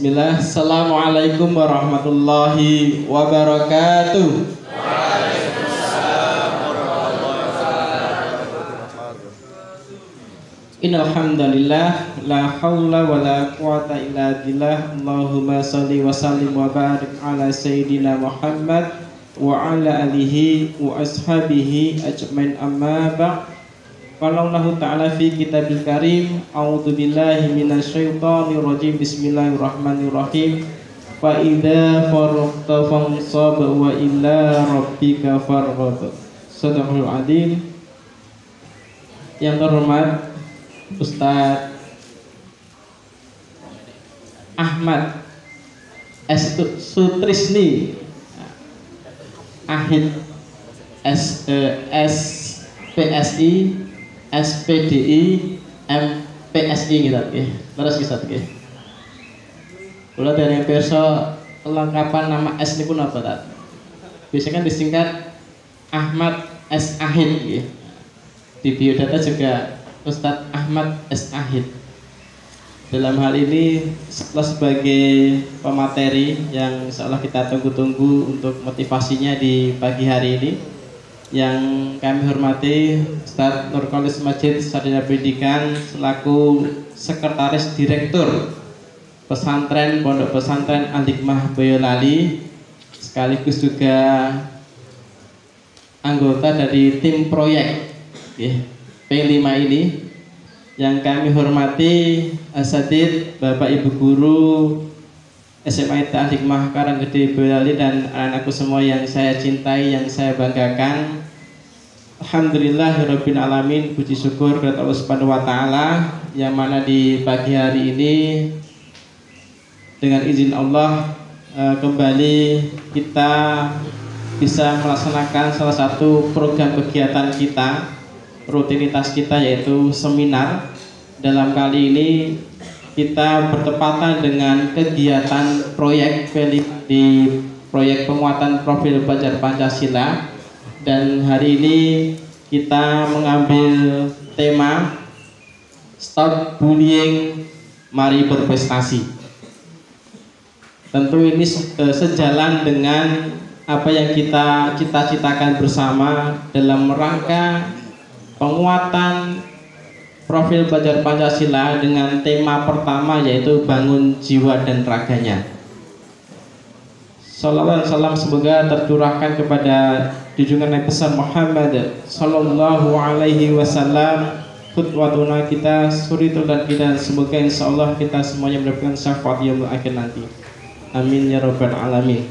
Bismillah. Assalamualaikum warahmatullahi wabarakatuh. Innal hamdalillah la haula wala quwata illa billah. Allahumma shalli wa sallim wa barik ala sayyidina Muhammad wa ala alihi wa ashabihi ajmain, amma ba'd. Qala Allah ta'ala fi kitabil karim, a'udzu billahi minasyaitonir rajim. Bismillahirrahmanirrahim. Fa idza faragta fansab wa ila rabbika farghab. Shadaqul adzim. Yang terhormat Ustadz Ahmad Sutrisni Ahid SPSI SPDI MPSI gitu ya. Terus bisa oke. Kalau dari perso kelengkapan nama S ini pun apa tak? Biasanya kan disingkat Ahmad S Ahid ya. Di biodata juga Ustadz Ahmad S Ahid. Dalam hal ini sebagai pemateri yang seolah kita tunggu-tunggu untuk motivasinya di pagi hari ini, yang kami hormati Ustadz Nurkolis Majid, Sarjana Pendidikan selaku Sekretaris Direktur Pesantren Pondok Pesantren Al-Hikmah Boyolali, sekaligus juga anggota dari tim proyek P5 ini. Yang kami hormati Asatidz, Bapak Ibu Guru SMA Al-Hikmah Karanggede Boyolali, dan anak-anakku semua yang saya cintai, yang saya banggakan. Alhamdulillahirabbil alamin, puji syukur kepada Allah Subhanahu wa taala, yang mana di pagi hari ini dengan izin Allah kembali kita bisa melaksanakan salah satu program kegiatan kita, rutinitas kita, yaitu seminar. Dalam kali ini kita bertepatan dengan kegiatan proyek di proyek penguatan profil pelajar Pancasila, dan hari ini kita mengambil tema Stop Bullying, Mari Berprestasi. Tentu ini sejalan dengan apa yang kita cita-citakan bersama dalam rangka penguatan profil pelajar Pancasila dengan tema pertama, yaitu bangun jiwa dan raganya. Salawat dan salam semoga tercurahkan kepada junjungan Nabi besar Muhammad sallallahu alaihi wasallam, qudwatuna kita, suritul dan kita. Semoga insyaallah kita semuanya mendapatkan syafaat yaumul akhir nanti. Amin ya rabbal alamin.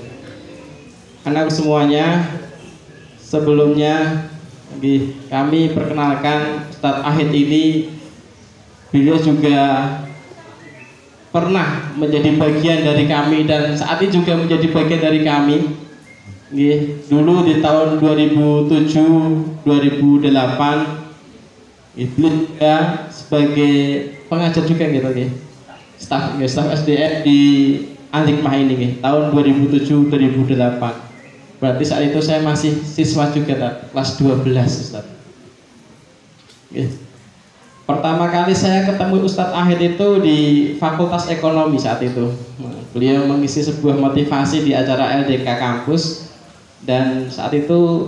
Anak semuanya, sebelumnya kami perkenalkan Ustadz Ahid ini. Beliau juga pernah menjadi bagian dari kami dan saat ini juga menjadi bagian dari kami. Dulu di tahun 2007-2008 beliau juga sebagai pengajar juga gitu, staf SDM di Al-Hikmah ini tahun 2007-2008. Berarti saat itu saya masih siswa juga, kelas 12 Ustaz. Pertama kali saya ketemu Ustadz Ahid itu di Fakultas Ekonomi saat itu. Beliau mengisi sebuah motivasi di acara LDK kampus, dan saat itu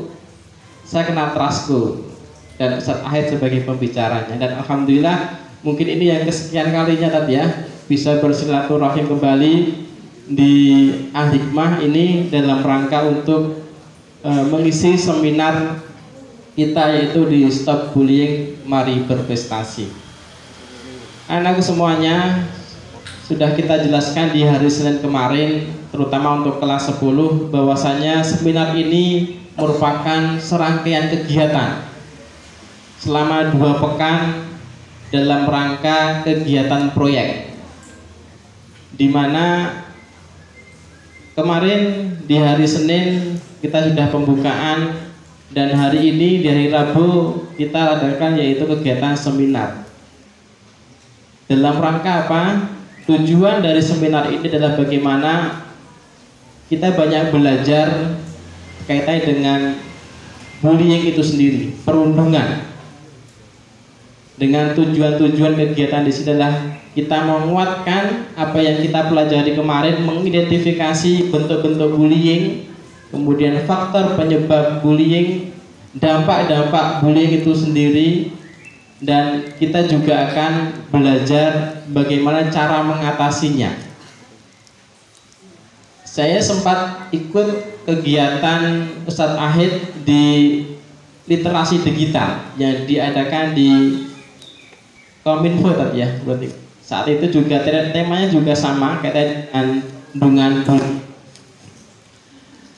saya kenal Trasko dan Ustadz Ahid sebagai pembicaranya. Dan alhamdulillah mungkin ini yang kesekian kalinya tadi ya, bisa bersilaturahim kembali di Al-Hikmah ini dalam rangka untuk mengisi seminar kita, yaitu di Stop Bullying, Mari Berprestasi. Anakku semuanya, sudah kita jelaskan di hari Senin kemarin, terutama untuk kelas 10, bahwasanya seminar ini merupakan serangkaian kegiatan selama 2 pekan dalam rangka kegiatan proyek, di mana kemarin di hari Senin kita sudah pembukaan, dan hari ini di hari Rabu kita adakan yaitu kegiatan seminar. Dalam rangka apa? Tujuan dari seminar ini adalah bagaimana kita banyak belajar kaitannya dengan bullying itu sendiri, perundungan. dengan tujuan-tujuan kegiatan di sini adalah kita menguatkan apa yang kita pelajari kemarin, mengidentifikasi bentuk-bentuk bullying, kemudian faktor penyebab bullying, dampak-dampak bullying itu sendiri, dan kita juga akan belajar bagaimana cara mengatasinya. Saya sempat ikut kegiatan Ustadz Ahid di literasi digital yang diadakan di Kominfo tadi ya, berarti saat itu juga temanya juga sama kayak dengan bullying.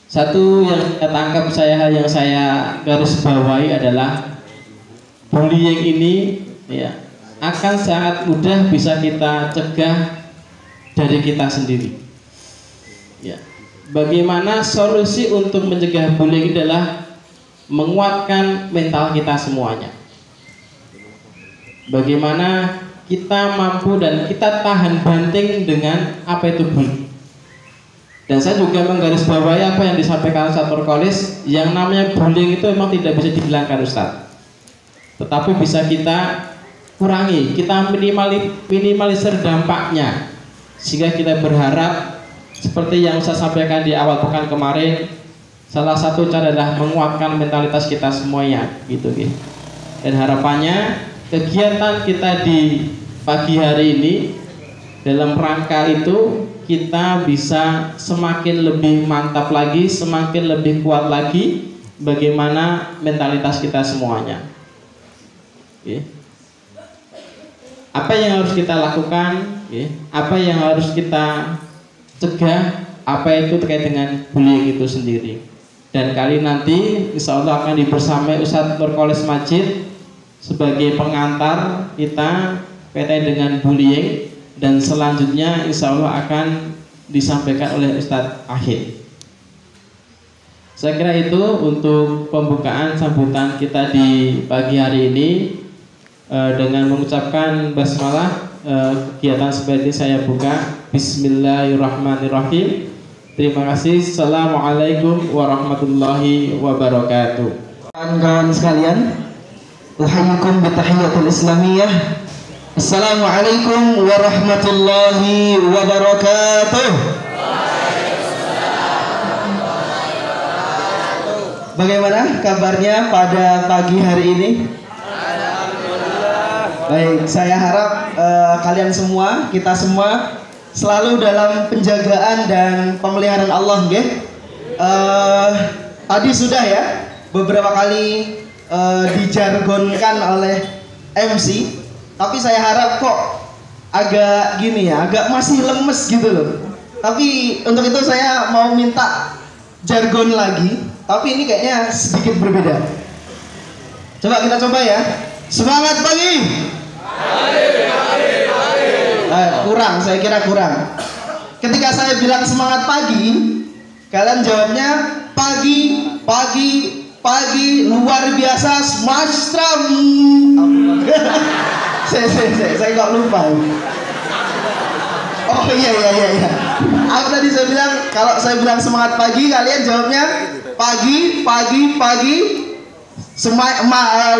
Satu yang saya tangkap yang saya garis bawahi adalah bullying ini ya akan sangat mudah bisa kita cegah dari kita sendiri. Ya. Bagaimana solusi untuk mencegah bullying adalah menguatkan mental kita semuanya. Bagaimana kita mampu dan kita tahan banting dengan apa itu bullying. Dan saya juga menggarisbawahi apa yang disampaikan Ustadz Nurkholis, yang namanya bullying itu memang tidak bisa dihilangkan Ustadz, tetapi bisa kita kurangi, kita minimalisir dampaknya, sehingga kita berharap seperti yang saya sampaikan di awal pekan kemarin, salah satu cara adalah menguatkan mentalitas kita semuanya, gitu. Dan harapannya kegiatan kita di pagi hari ini dalam rangka itu kita bisa semakin lebih mantap lagi, semakin lebih kuat lagi bagaimana mentalitas kita semuanya. Apa yang harus kita lakukan, apa yang harus kita cegah, apa itu terkait dengan bullying itu sendiri. Dan kali nanti insya Allah akan dibersamai Ustadz Nurkholis Majid sebagai pengantar kita terkait dengan bullying, dan selanjutnya insya Allah akan disampaikan oleh Ustadz Ahid. Saya kira itu untuk pembukaan sambutan kita di pagi hari ini. Dengan mengucapkan basmalah, kegiatan seperti saya buka. Bismillahirrahmanirrahim. Terima kasih. Assalamualaikum warahmatullahi wabarakatuh. Kawan-kawan sekalian, uhayyikum bitahiyatul islamiyah. Assalamualaikum warahmatullahi wabarakatuh. Bagaimana kabarnya pada pagi hari ini? Baik, saya harap kalian semua, kita semua selalu dalam penjagaan dan pemeliharaan Allah, nggih. Tadi sudah ya beberapa kali dijargonkan oleh MC, tapi saya harap kok agak gini ya, agak masih lemes gitu loh. Tapi untuk itu saya mau minta jargon lagi, tapi ini kayaknya sedikit berbeda. Coba kita coba ya. Semangat pagi. Kurang, saya kira kurang. Ketika saya bilang semangat pagi, kalian jawabnya pagi, pagi, pagi, luar biasa, smash strum. Saya kok lupa. Oh iya. Aku tadi saya bilang, kalau saya bilang semangat pagi, kalian jawabnya pagi, pagi, pagi,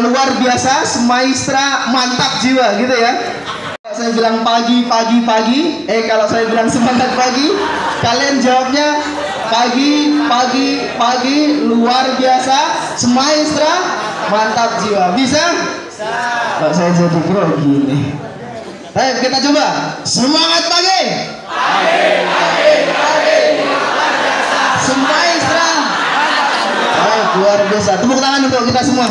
luar biasa, semaistra, mantap jiwa, gitu ya. Kalau saya bilang pagi, pagi, pagi, kalau saya bilang semangat pagi, kalian jawabnya pagi, pagi, pagi, luar biasa, semaistra, mantap jiwa. Bisa? Kok saya jadi grogi nih. Ayo kita coba. Semangat pagi. Pagi, pagi, pagi, luar biasa, semaistra. Luar biasa. Tepuk tangan untuk kita semua.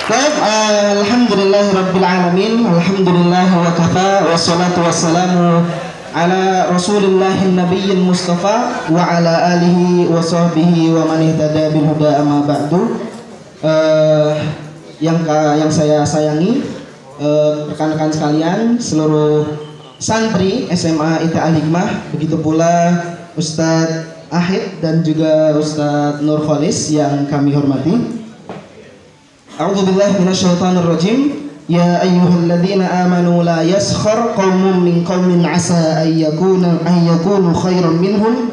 Baik, alhamdulillahirabbil alamin. Alhamdulillah wa kafa, wassalatu wassalamu ala rasulillahin nabiyyin mustafa wa ala alihi wa sahbihi wa man ihtada bil huda amma ba'du. Yang saya sayangi, rekan-rekan sekalian, seluruh santri SMA ITA Al-Hikmah, begitu pula Ustadz Ahid dan juga Ustadz Nurkholis yang kami hormati. A'udzubillahi minasyaitonirrajim. Ya ayyuhalladzina amanu la yaskhar qaumun min qaumin asa ay yakunu khairan minhum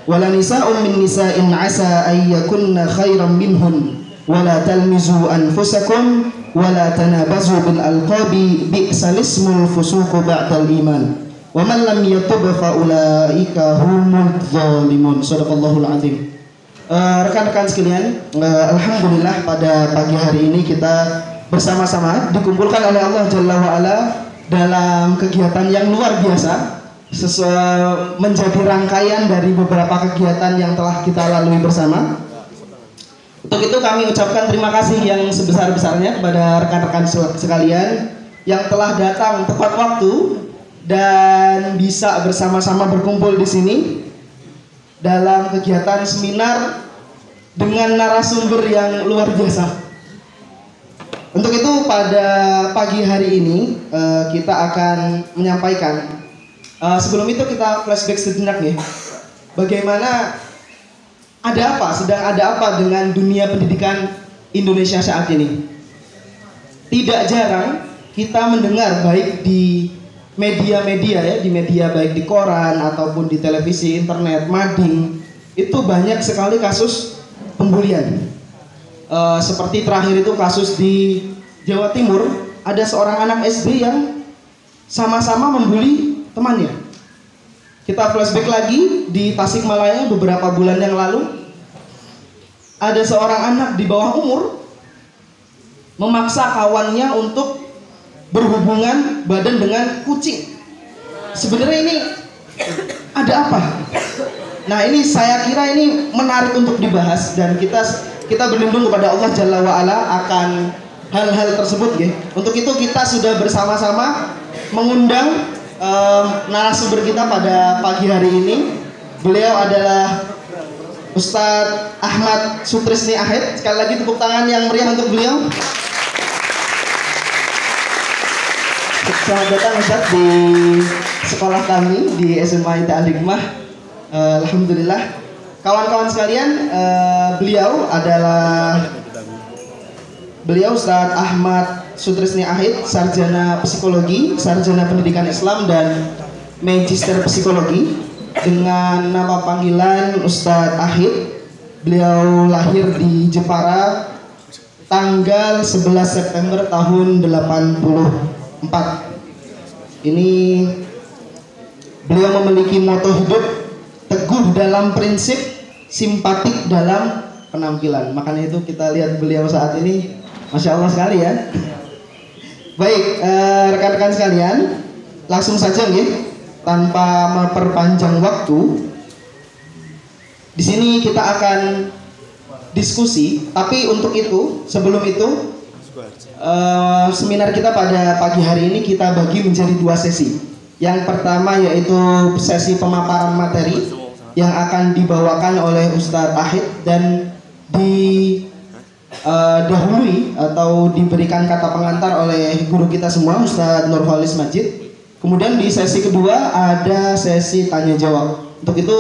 wala nisa'un min nisa'in 'asa ay yakunna khairan minhun wala talmizu anfusakum wala tanabazu bil alqabi bi'sal ismul fusuqu ba'dal iman wa man lam yatub fa ulaika humul zalimun. Shadaqallahul azim. Rekan-rekan sekalian, alhamdulillah pada pagi hari ini kita bersama-sama dikumpulkan oleh Allah Jalla wa Ala dalam kegiatan yang luar biasa, menjadi rangkaian dari beberapa kegiatan yang telah kita lalui bersama. Untuk itu kami ucapkan terima kasih yang sebesar-besarnya kepada rekan-rekan sekalian yang telah datang tepat waktu dan bisa bersama-sama berkumpul di sini dalam kegiatan seminar dengan narasumber yang luar biasa. Untuk itu pada pagi hari ini kita akan menyampaikan, sebelum itu kita flashback sejenak nih. Bagaimana, sedang ada apa dengan dunia pendidikan Indonesia saat ini? Tidak jarang kita mendengar baik di media-media ya, di media baik di koran ataupun di televisi, internet, mading, itu banyak sekali kasus pembulian. Seperti terakhir itu kasus di Jawa Timur, ada seorang anak SD yang sama-sama membuli temannya. Kita flashback lagi di Tasikmalaya beberapa bulan yang lalu, ada seorang anak di bawah umur memaksa kawannya untuk berhubungan badan dengan kucing. Sebenarnya ini ada apa? Nah, ini saya kira ini menarik untuk dibahas dan kita berlindung kepada Allah Jalla wa Ala akan hal-hal tersebut ya. Untuk itu kita sudah bersama-sama mengundang narasumber kita pada pagi hari ini. Beliau adalah Ustadz Ahmad Sutrisni Ahid. Sekali lagi tepuk tangan yang meriah untuk beliau. Selamat datang Ustaz di sekolah kami di SMA IT Al-Hikmah. Alhamdulillah. Kawan-kawan sekalian, beliau Ustaz Ahmad Sutrisni Ahid, sarjana psikologi, sarjana pendidikan Islam dan magister psikologi dengan nama panggilan Ustaz Ahid. Beliau lahir di Jepara tanggal 11 September tahun 84. Ini beliau memiliki moto hidup teguh dalam prinsip, simpatik dalam penampilan. Makanya itu kita lihat beliau saat ini, Masya Allah sekali ya. Baik, rekan-rekan sekalian, langsung saja nih, tanpa memperpanjang waktu. Di sini kita akan diskusi, tapi untuk itu, sebelum itu, seminar kita pada pagi hari ini kita bagi menjadi 2 sesi. Yang pertama yaitu sesi pemaparan materi yang akan dibawakan oleh Ustadz Ahid dan didahului atau diberikan kata pengantar oleh guru kita semua, Ustadz Nurholis Majid. Kemudian di sesi kedua ada sesi tanya jawab. Untuk itu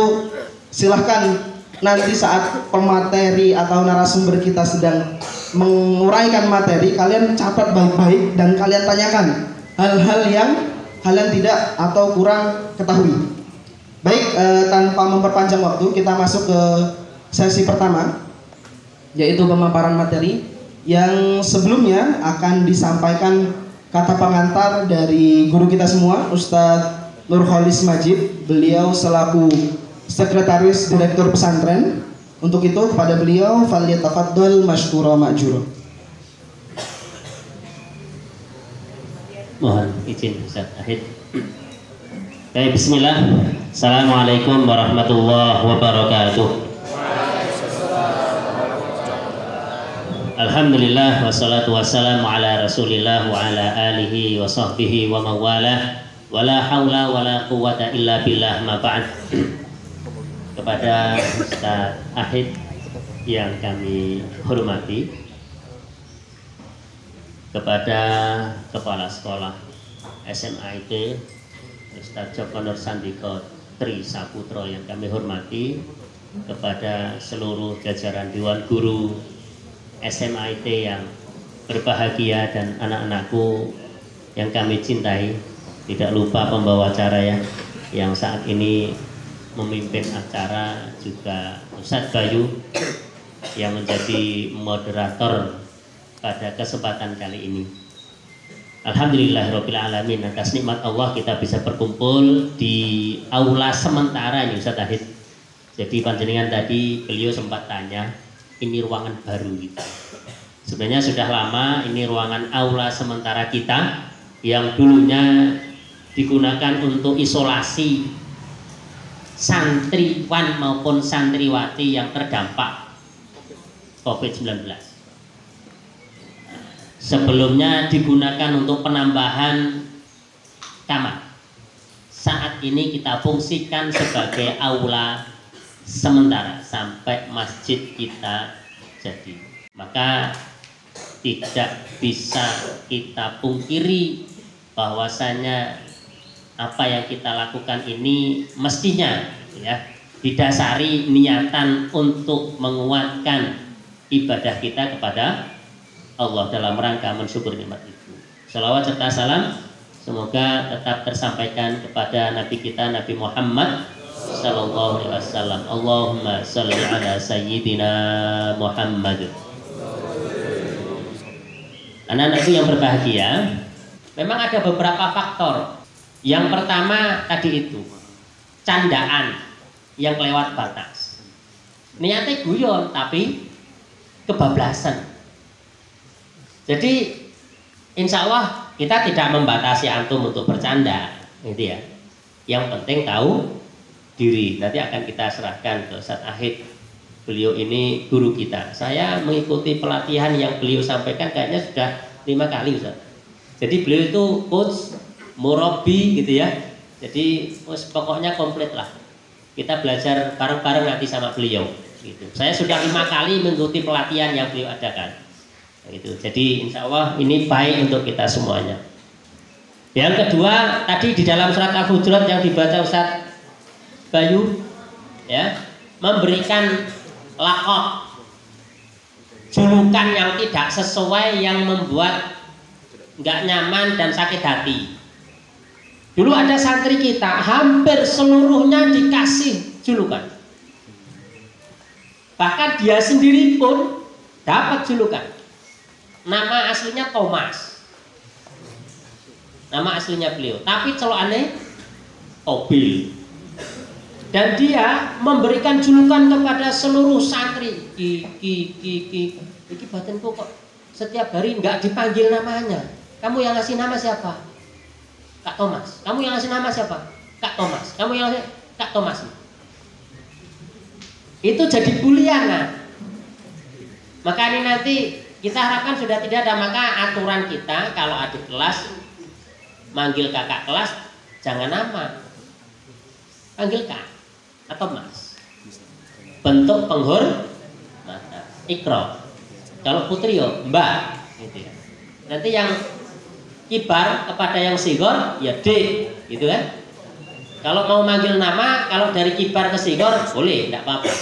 silahkan nanti saat pemateri atau narasumber kita sedang menguraikan materi, kalian catat baik-baik dan kalian tanyakan hal-hal yang kalian tidak atau kurang ketahui. Baik, tanpa memperpanjang waktu, kita masuk ke sesi pertama, yaitu pemaparan materi yang sebelumnya akan disampaikan kata pengantar dari guru kita semua, Ustadz Nurholis Majid. Beliau selaku Sekretaris Direktur Pesantren. Untuk itu kepada beliau falyatafaddal masykura ma'jura. Mohon izin Ustaz Ahid. Baik, bismillah. Assalamualaikum warahmatullahi wabarakatuh. Alhamdulillah wassalatu wassalamu ala Rasulillah wa ala alihi wa sahbihi wa mawalah. Wala haula wala quwwata illa billah, ma ba'd. Kepada Ustaz Ahid yang kami hormati, kepada Kepala Sekolah SMIT Ustaz Joko Nur Sandiko Tri Saputro yang kami hormati, kepada seluruh jajaran Dewan Guru SMIT yang berbahagia dan anak-anakku yang kami cintai, tidak lupa pembawa acara yang saat ini memimpin acara, juga Ustadz Bayu yang menjadi moderator pada kesempatan kali ini. Alhamdulillahirabbil alamin, atas nikmat Allah kita bisa berkumpul di aula sementara ini Ustadz Ahid. Jadi panjenengan tadi beliau sempat tanya, ini ruangan baru kita. Sebenarnya sudah lama ini ruangan aula sementara kita yang dulunya digunakan untuk isolasi santriwan maupun santriwati yang terdampak COVID-19. Sebelumnya digunakan untuk penambahan kamar. Saat ini kita fungsikan sebagai aula sementara sampai masjid kita jadi. Maka tidak bisa kita pungkiri bahwasanya apa yang kita lakukan ini mestinya ya didasari niatan untuk menguatkan ibadah kita kepada Allah dalam rangka mensyukur nikmat itu. Salawat serta salam semoga tetap tersampaikan kepada Nabi kita Nabi Muhammad sallallahu alaihi wasallam. Allahumma shalli ala sayyidina Muhammad. Anak-anakku yang berbahagia, memang ada beberapa faktor. Yang pertama tadi itu candaan yang kelewat batas. Niatnya guyon tapi kebablasan. Jadi insya Allah kita tidak membatasi antum untuk bercanda, gitu ya. Yang penting tahu diri. Nanti akan kita serahkan ke Ustadz Ahid. Beliau ini guru kita. Saya mengikuti pelatihan yang beliau sampaikan kayaknya sudah 5 kali Ustadz. Jadi beliau itu coach, murabi gitu ya. Jadi pokoknya komplit lah. Kita belajar bareng-bareng nanti sama beliau. Gitu. Saya sudah 5 kali mengikuti pelatihan yang beliau adakan. Gitu. Jadi insya Allah ini baik untuk kita semuanya. Yang kedua tadi di dalam surat Al-Hujurat yang dibaca Ustadz Bayu, ya, memberikan lakop, julukan yang tidak sesuai yang membuat nggak nyaman dan sakit hati. Dulu ada santri kita hampir seluruhnya dikasih julukan, bahkan dia sendiri pun dapat julukan. Nama aslinya Thomas, nama aslinya beliau, tapi celokannya Tobil. Dan dia memberikan julukan kepada seluruh santri. Iki batinku kok setiap hari nggak dipanggil namanya. Kamu yang ngasih nama siapa? Kak Thomas. Kamu yang ngasih nama siapa? Kak Thomas. Kamu yang ngasih Kak Thomas. Itu jadi bulian. Nah. Maka ini nanti kita harapkan sudah tidak ada, maka aturan kita kalau adik kelas manggil kakak kelas jangan nama, panggil kak atau mas. Bentuk penghormatan, ikro. Kalau putri yo mbak, gitu ya. Nanti yang kibar kepada yang sigor ya dek, gitu kan. Kalau mau manggil nama, kalau dari kibar ke sigor boleh, tidak apa-apa.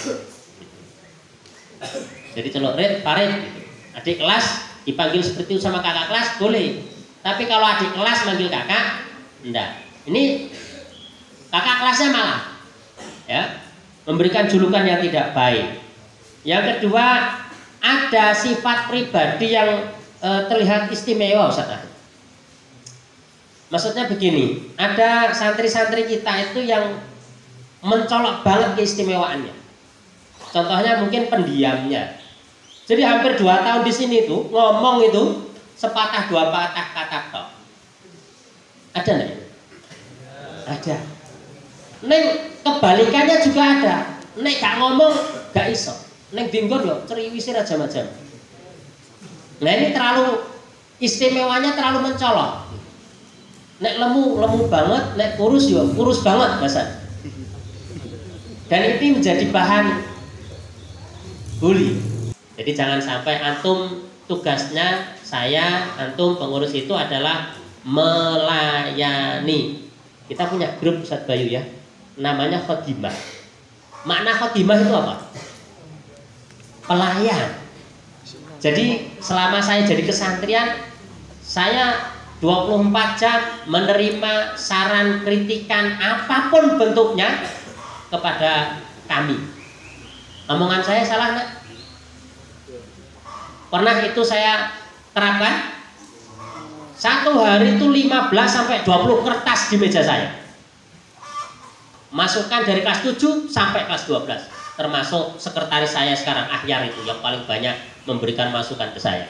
Jadi celok red, paret, gitu. Adik kelas dipanggil seperti itu sama kakak kelas boleh. Tapi kalau adik kelas manggil kakak, enggak. Ini kakak kelasnya malah ya memberikan julukan yang tidak baik. Yang kedua, ada sifat pribadi yang terlihat istimewa Ustaz. Maksudnya begini, ada santri-santri kita itu yang mencolok banget keistimewaannya. Contohnya mungkin pendiamnya. Jadi hampir 2 tahun di sini tuh ngomong itu sepatah 2 patah kata tok. Ada enggak? Ada. Neng kebalikannya juga ada. Nek gak ngomong gak iso. Neng dinggon yo ceriwisir aja macam. Nah ini terlalu istimewanya terlalu mencolok. Nek lemu banget, nek kurus yo kurus banget bahasa. Dan ini menjadi bahan bully. Jadi jangan sampai antum tugasnya saya, antum pengurus itu adalah melayani. Kita punya grup Ustadz Bayu ya, namanya Khotimah. Makna Khotimah itu apa? Pelayan. Jadi selama saya jadi kesantrian, saya 24 jam menerima saran, kritikan apapun bentuknya kepada kami. Omongan saya salah nggak? Pernah itu saya terapkan. Satu hari itu 15 sampai 20 kertas di meja saya. Masukkan dari kelas 7 sampai kelas 12. Termasuk sekretaris saya sekarang, Ahyar, itu yang paling banyak memberikan masukan ke saya.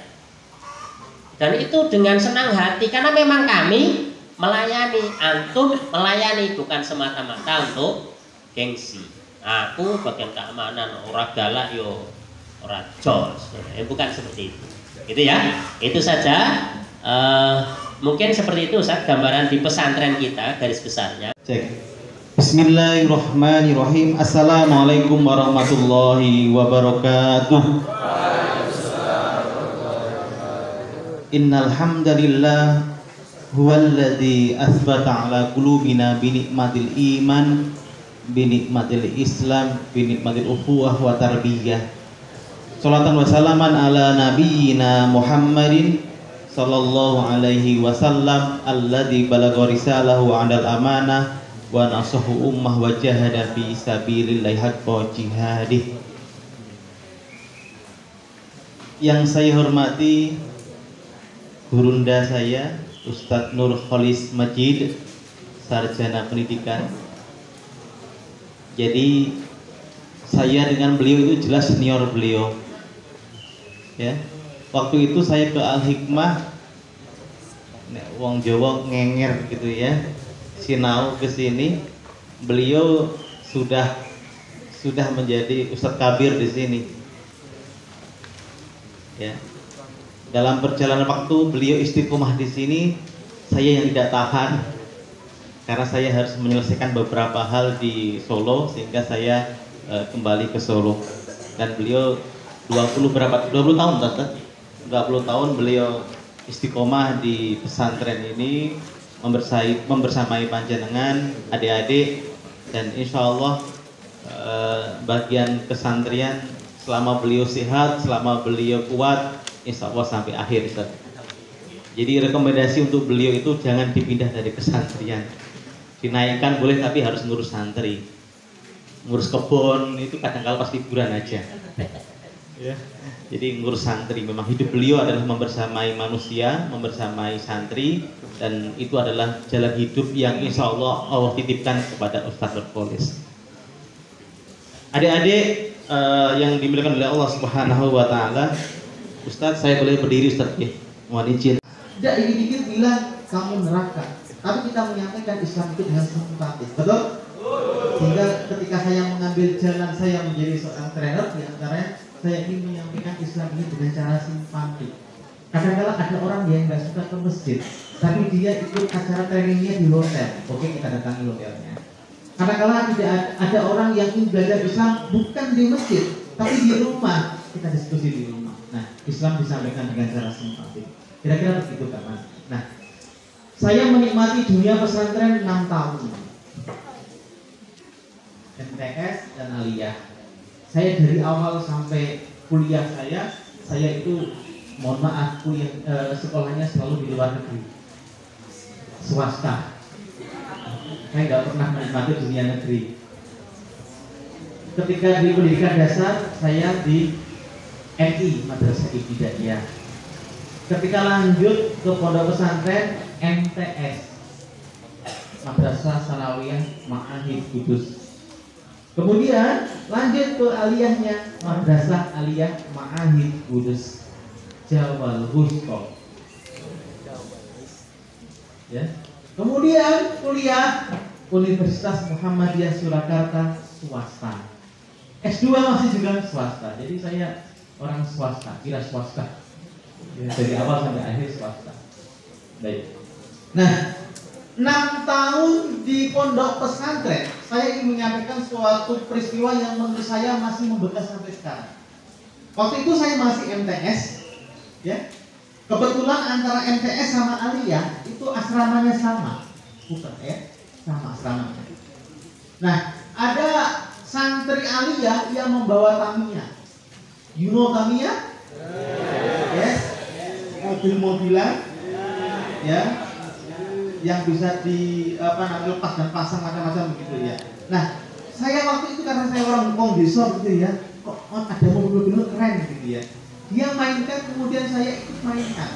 Dan itu dengan senang hati, karena memang kami melayani, antum melayani, bukan semata-mata untuk gengsi. Aku bagian keamanan, orang galak yo orang jos, bukan seperti itu. Gitu ya. Itu saja. Mungkin seperti itu Ustaz gambaran di pesantren kita garis besarnya. Cek. Bismillahirrahmanirrahim. Assalamualaikum warahmatullahi wabarakatuh. Innal hamdalillah huwallazi asbata ala qulubina bi nikmatil iman, bi nikmatil islam, bi nikmatil ukhuwah wa tarbiyah. Shalatan wa salaman ala nabiyyina Muhammadin sallallahu alaihi wasallam alladzi balagha risalahu 'alal amanah wa nasahu ummah wa jahada fi sabilillahi haqqa jihadih. Yang saya hormati gurunda saya Ustadz Nur Kholis Majid, sarjana pendidikan. Jadi saya dengan beliau itu jelas senior beliau. Ya. Waktu itu saya ke Al-Hikmah, wong Jawa ngenger gitu ya, sinau ke sini, beliau sudah menjadi Ustadz Kabir di sini. Ya. Dalam perjalanan waktu beliau istiqomah di sini, saya yang tidak tahan karena saya harus menyelesaikan beberapa hal di Solo sehingga saya kembali ke Solo. Dan beliau 20 tahun Tante. 20 tahun beliau istiqomah di pesantren ini, membersamai panjenengan, adik-adik, dan insya Allah bagian kesantrian selama beliau sehat, selama beliau kuat, insya Allah sampai akhir Ustaz. Jadi rekomendasi untuk beliau itu jangan dipindah dari kesantrian. Dinaikkan boleh tapi harus ngurus santri. Ngurus kebun itu kadang-kala pas liburan aja. Ya. Jadi ngurus santri, memang hidup beliau adalah membersamai manusia, membersamai santri, dan itu adalah jalan hidup yang insya Allah titipkan kepada Ustadz Nur Kholis. Adik-adik yang dimuliakan oleh Allah Subhanahu wa Ta'ala, Ustadz saya boleh berdiri Ustadz ya, mohon izin. Tidak dikit-dikit bilang kamu neraka, tapi kita menyampaikan Islam itu dengan simpatis, betul? Sehingga ketika saya mengambil jalan saya menjadi seorang trainer, di antaranya saya ingin menyampaikan Islam ini dengan cara simpatik. Kadang-kadang ada orang yang nggak suka ke masjid, tapi dia ikut acara trainingnya di hotel. Oke, kita datangi hotelnya. Kadang-kadang ada orang yang ingin belajar Islam bukan di masjid, tapi di rumah. Kita diskusi di rumah. Nah, Islam disampaikan dengan cara simpatik. Kira-kira begitu kan? Nah, saya menikmati dunia pesantren 6 tahun. MTS dan Aliyah. Saya dari awal sampai kuliah saya itu mohon maaf sekolahnya selalu di luar negeri, swasta. Saya nggak pernah menikmati dunia negeri. Ketika di pendidikan dasar saya di MI Madrasah Ibtidaiyah. Ketika lanjut ke pondok pesantren MTS Madrasah Sanawiyah Ma'ahid Kudus. Kemudian lanjut ke aliyahnya Madrasah Aliyah Ma'ahid Kudus Jawal Wusta. Ya. Kemudian kuliah Universitas Muhammadiyah Surakarta swasta. S2 masih juga swasta. Jadi saya orang swasta, kira swasta. Ya, dari awal sampai akhir swasta. Baik. Nah, 6 tahun di pondok pesantren, saya ingin menyampaikan suatu peristiwa yang menurut saya masih membekas sampai sekarang. Waktu itu saya masih MTS, ya. Kebetulan antara MTS sama Aliyah itu asramanya sama, bukan ya? Sama asramanya. Nah, ada santri Aliyah yang membawa Tamiya. You know Tamiya? Yes. Mobil-mobilan, ya. Yang bisa lepas dan pasang macam-macam begitu ya. Nah, saya waktu itu karena saya orang kondisor gitu ya, kok ada mobil-mobil keren gitu ya. Dia mainkan, kemudian saya ikut mainkan.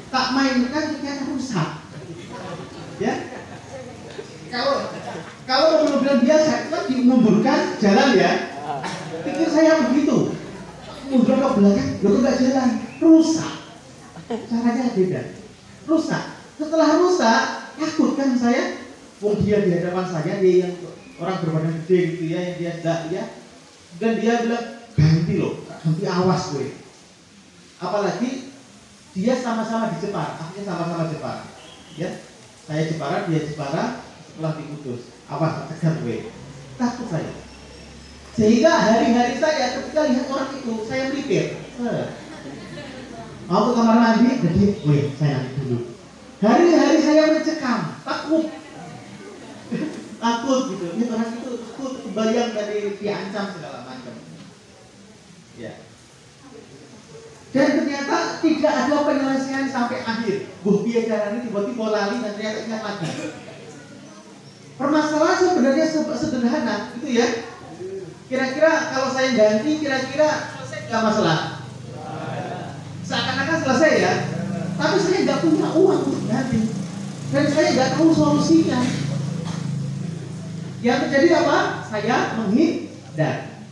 Tak mainkan ternyata rusak. Ya. Kalau mobil-mobil biasa kan dimundurkan jalan ya. Pikir saya begitu. Mundur ke belakang, loh kok nggak jalan, rusak. Caranya beda. Rusak. Setelah rusak, takut kan saya. Wong dia di hadapan saya, dia yang orang berbadan gede gitu ya, yang dia tidak ya. Dan dia bilang ganti loh, ganti awas gue. Apalagi dia sama-sama di Jepara, akhirnya sama-sama Jepara. Ya, saya Jepara, dia Jepara, setelah diputus. Awas, tegar gue. Takut saya. Sehingga hari-hari saya ketika lihat orang itu, saya mikir, mau ke kamar mandi, jadi, weh, saya nanti dulu. Hari-hari saya mencekam, takut. Takut gitu, ini orang itu takut, kebayang dari diancam segala macam. Ya. Dan ternyata tidak ada penyelesaian sampai akhir. Biar cara ini tiba-tiba lali dan ternyata ingat lagi. Permasalahan sebenarnya sederhana, gitu ya. Kira-kira kalau saya ganti, kira-kira selesai nggak masalah? Seakan-akan selesai ya. Tapi saya nggak punya uang untuk ganti, dan saya nggak tahu solusinya. Yang terjadi apa? Saya menghindar.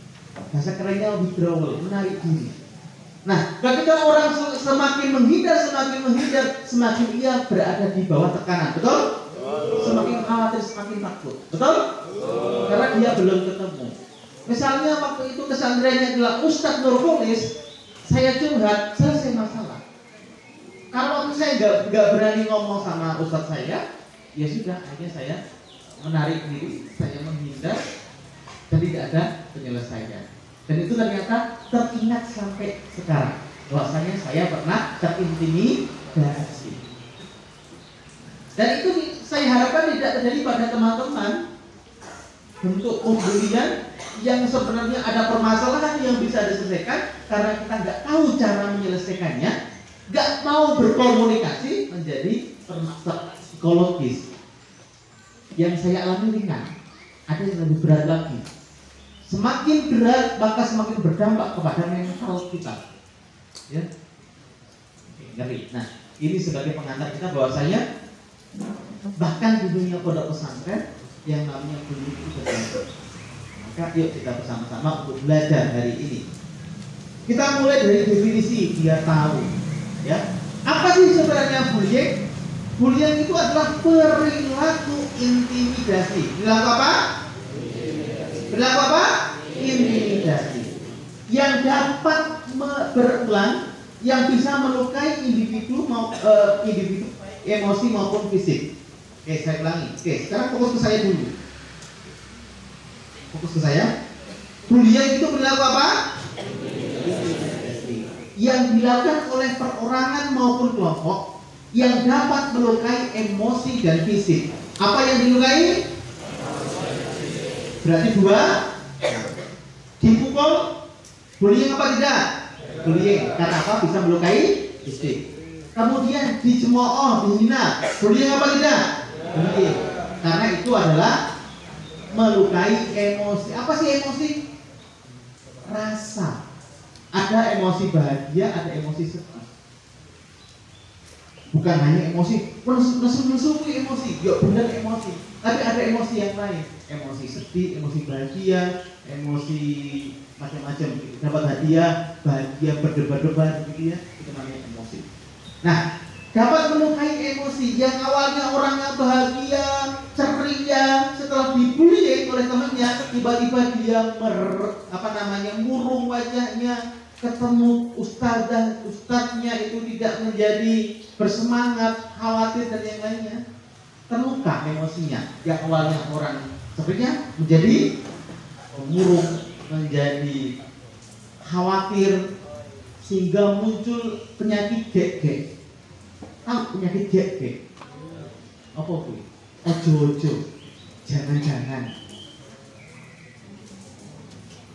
Bahasa kerennya withdrawal, menarik diri. Nah, ketika orang semakin menghindar, semakin ia berada di bawah tekanan, betul? Semakin khawatir, semakin takut, betul? Karena dia belum ketemu. Misalnya waktu itu kesandriannya adalah Ustadz Nurholis, saya curhat, selesai masalah. Kalau waktu saya nggak berani ngomong sama Ustadz saya, ya sudah, akhirnya saya menarik diri, saya menghindar, dan tidak ada penyelesaian. Dan itu ternyata teringat sampai sekarang, bahwasanya saya pernah terintimidasi. Dan itu saya harapkan tidak terjadi pada teman-teman. Bentuk pembulian yang sebenarnya ada permasalahan yang bisa diselesaikan, karena kita nggak tahu cara menyelesaikannya, nggak mau berkomunikasi, menjadi permasalahan psikologis. Yang saya alami ringan, ada yang lebih berat lagi. Semakin berat, maka semakin berdampak kepada mental kita. Ya, ngeri. Nah, ini sebagai pengantar kita bahwasanya bahkan di dunia pondok pesantren yang namanya bullying itu terjadi. Maka yuk kita bersama-sama untuk belajar hari ini. Kita mulai dari definisi biar tahu, ya. Apa sih sebenarnya bullying? Bullying itu adalah perilaku intimidasi. Perilaku apa? Perilaku apa? Intimidasi. Yang dapat berulang, yang bisa melukai individu emosi maupun fisik. Oke, saya ulangi. Oke, sekarang fokus ke saya dulu. Fokus ke saya. Bullying itu perilaku apa? Yang dilakukan oleh perorangan maupun kelompok yang dapat melukai emosi dan fisik. Apa yang dilukai? Berarti dua. Dipukul, bullying apa tidak? Bullying. Karena apa? Bisa melukai fisik. Kemudian dicemooh, dihina, bullying apa tidak? Bullying. Karena itu adalah melukai emosi. Apa sih emosi? Rasa. Ada emosi bahagia, ada emosi sedih. Bukan hanya emosi nesu-nesu emosi, ya benar emosi. Tapi ada emosi yang lain. Emosi sedih, emosi bahagia, emosi macam-macam. Dapat hadiah, bahagia berdebar-debar gitu ya. Itu namanya emosi. Nah, dapat melukai emosi yang awalnya orangnya bahagia, ceria, setelah dibully oleh temannya, tiba-tiba dia murung wajahnya, ketemu ustadznya itu tidak menjadi bersemangat, khawatir dan yang lainnya, terluka emosinya. Yang awalnya orang ceria menjadi murung, menjadi khawatir, sehingga muncul penyakit gek-gek. Tahu penyakit gek-gek? Apa itu? Ojo-ojo, jangan-jangan.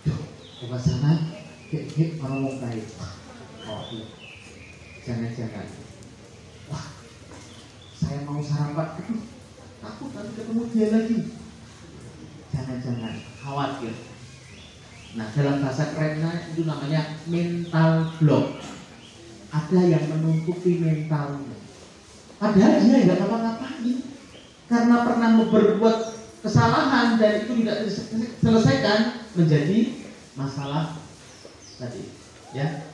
Duh, coba sana gek-gek ngomong kayak, oh iya, jangan-jangan. Wah, saya mau sarapan, aduh, takut nanti ketemu dia lagi. Jangan-jangan. khawatir. Nah, dalam bahasa kerennya itu namanya mental block. Ada yang menumpuki mentalnya. Padahal dia nggak ngapa-ngapain, karena pernah berbuat kesalahan dan itu tidak diselesaikan, menjadi masalah tadi, ya,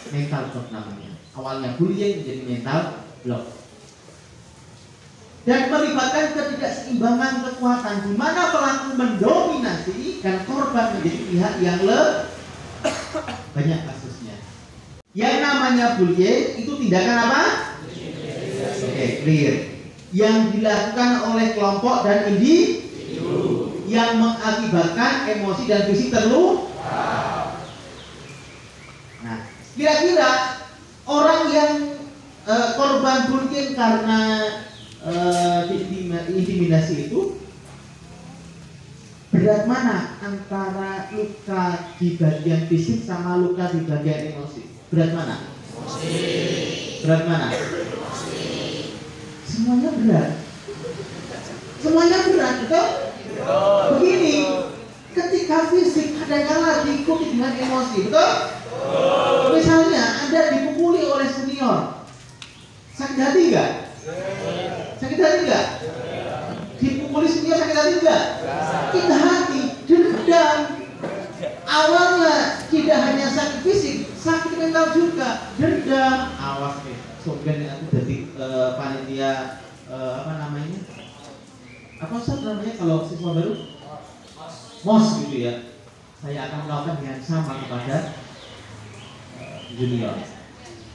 mental block namanya. Awalnya bullying menjadi mental block. Dan melibatkan ketidakseimbangan kekuatan, di mana pelaku mendominasi dan korban menjadi pihak yang banyak kasusnya. Yang namanya bullying itu tindakan apa? Oke, clear. Yang dilakukan oleh kelompok dan individu yang mengakibatkan emosi dan fisik terluka. Nah, kira-kira orang yang korban bullying karena intimidasi itu berat mana antara luka di bagian fisik sama luka di bagian emosi? Berat mana? Berat mana? Semuanya berat. Semuanya berat, betul? Begini, ketika fisik kadang-kala diikuti dengan emosi, betul? Misalnya Anda dipukuli oleh senior, sakit hati enggak? Sakit hati enggak? Dipukuli senior sakit hati enggak? Kita hati, dendam. Awalnya tidak hanya sakit fisik, sakit mental juga, dendam. Awas nih, sogen aku jadi panitia apa namanya? Apa Ustaz namanya kalau siswa baru? MOS gitu ya. Saya akan melakukan yang sama kepada junior.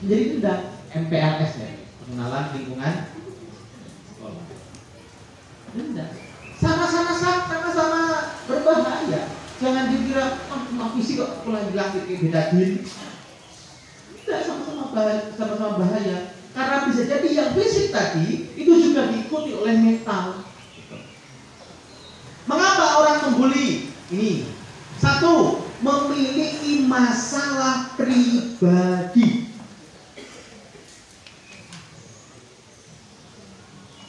Menjadi dendam, MPLS ya, pengenalan lingkungan sekolah. Dendam. Sama-sama berbahaya. Jangan dikira cuma fisik kok pulang bilang beda diri. Tidak, sama-sama bahaya. Karena bisa jadi yang fisik tadi itu juga diikuti oleh mental. Mengapa orang membuli? Ini satu, memiliki masalah pribadi.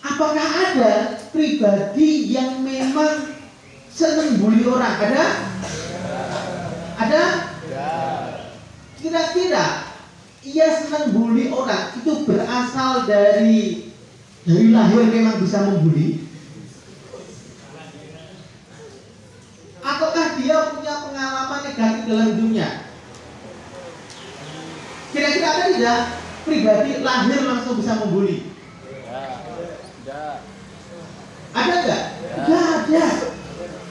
Apakah ada pribadi yang memang senang bully orang? Ada? Kira-kira ia senang bully orang itu berasal dari lahir memang bisa membuli? Ataukah dia punya pengalaman negatif dalam hidupnya? Kira-kira ada tidak pribadi lahir langsung bisa membuli? Ada nggak? Nggak ada.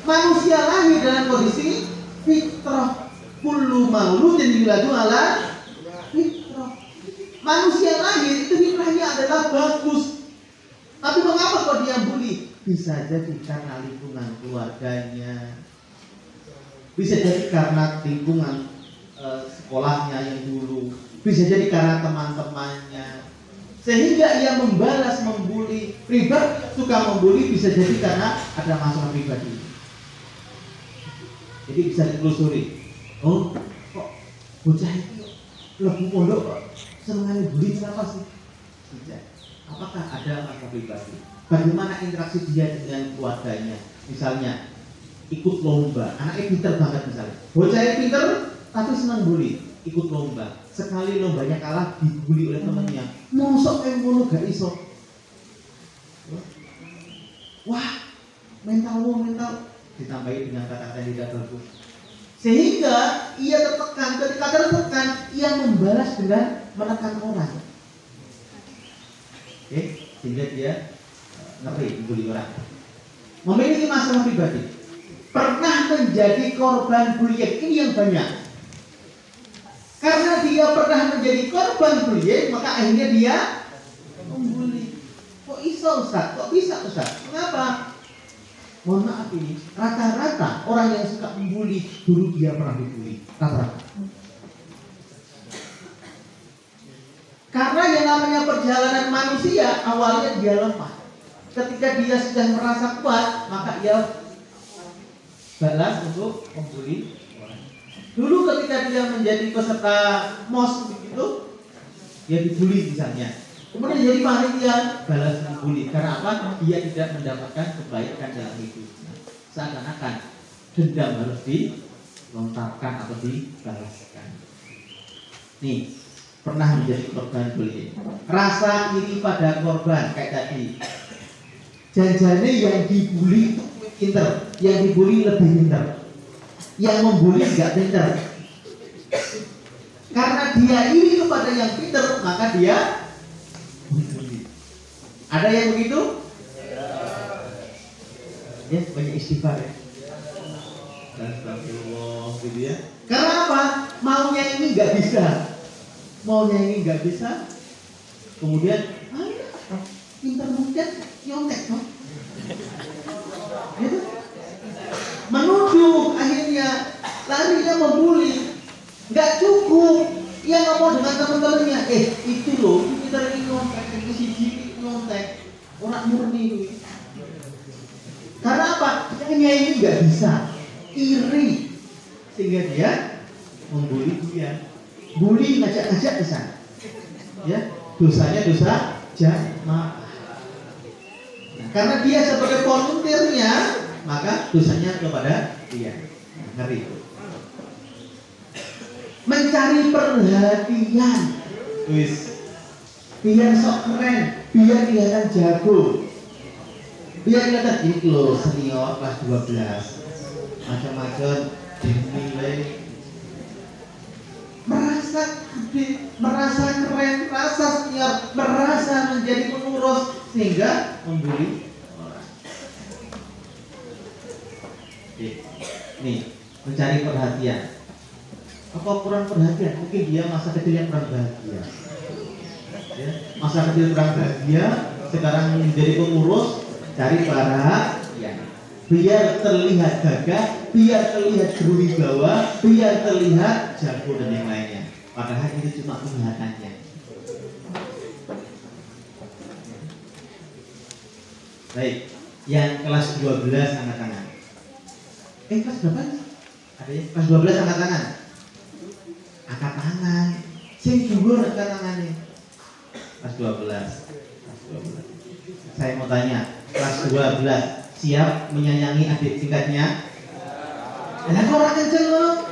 Manusia lahir dalam kondisi fitrah, kullu mauludin yuladu ala fitrah. Manusia lahir itu fitrahnya adalah bagus. Tapi mengapa kok dia bully? Bisa jadi karena lingkungan keluarganya, bisa jadi karena lingkungan sekolahnya yang dulu, bisa jadi karena teman-temannya, sehingga ia membalas membuli. Pribadi suka membuli bisa jadi karena ada masalah pribadi. Jadi bisa ditelusuri. Oh, kok bocah itu lebih pondok kok senangnya bully, kenapa sih? Tidak. Apakah ada masalah pribadi? Bagaimana interaksi dia dengan keluarganya? Misalnya ikut lomba, anaknya pinter banget misalnya. Bocahnya pinter tapi senang bully, ikut lomba. Sekali lombanya kalah dibully oleh temannya. Mosok yang ngono gak iso. Wah, mental ditambahi dengan kata-kata yang tidak bagus. Sehingga ia tertekan, ketika tertekan ia membalas dengan menekan orang. Oke, sehingga dia ngeri bully orang. Memiliki masalah pribadi, pernah menjadi korban bullying, ini yang banyak. Karena dia pernah menjadi korban bullying, maka akhirnya dia membuli. Kok iso Ustaz? Kok bisa Ustaz? Mengapa? Mohon maaf, ini rata-rata orang yang suka membuli dulu dia pernah dibully. Rata-rata. Karena yang namanya perjalanan manusia awalnya dia lemah. Ketika dia sudah merasa kuat, maka ia balas untuk membuli orang. Dulu ketika dia menjadi peserta MOS begitu, dia dibully misalnya. Kemudian jadi panitia, balas membuli. Karena apa? Dia tidak mendapatkan kebaikan dalam hidupnya. seakan-akan dendam harus dilontarkan atau dibalaskan. Nih, pernah menjadi korban bullying. Rasa iri pada korban kayak tadi. Janjane yang dibully pinter, yang dibully lebih pinter, yang membuli nggak pinter. Karena dia iri kepada yang pinter, maka dia membuli. Ada yang begitu? Ya, banyak istighfar ya. Astagfirullah gitu ya. Karena apa? Maunya ini nggak bisa. Maunya ini nggak bisa. Kemudian, pinter mungkin nyontek, no? Gitu. Menuduh, akhirnya larinya membuli. Nggak cukup. Ia ngomong dengan teman-temannya, itu loh, pinter ini nyontek, ini siji nyontek, orang murni itu. Karena apa? Hanya ini nggak bisa, iri, sehingga dia membuli dia. Bully ngajak-ngajak ke sana. Ya, dosanya dosa jamaah. Nah, karena dia sebagai volunteernya, maka dosanya kepada dia. Ngeri. Mencari perhatian, biar sok keren, biar kelihatan jago, biar kelihatan itu loh senior kelas 12, macam-macam dinilai. Merasa gede, merasa keren, merasa senior, merasa menjadi pengurus, sehingga membuli orang. Nih, mencari perhatian. Apa kurang perhatian? Mungkin dia masa kecil yang kurang bahagia. Ya, masa kecil kurang bahagia, sekarang menjadi pengurus, cari perhatian. Biar terlihat gagah, biar terlihat berwibawa, biar terlihat jago dan yang lainnya. Padahal itu cuma kelihatannya. Baik, yang kelas 12 angkat tangan. Kelas berapa? Ada ya? Kelas 12 angkat tangan. Angkat tangan. Sing dhuwur angkat tangannya. Kelas 12. Saya mau tanya, kelas 12 siap menyayangi adik tingkatnya? Ada orang kenceng loh.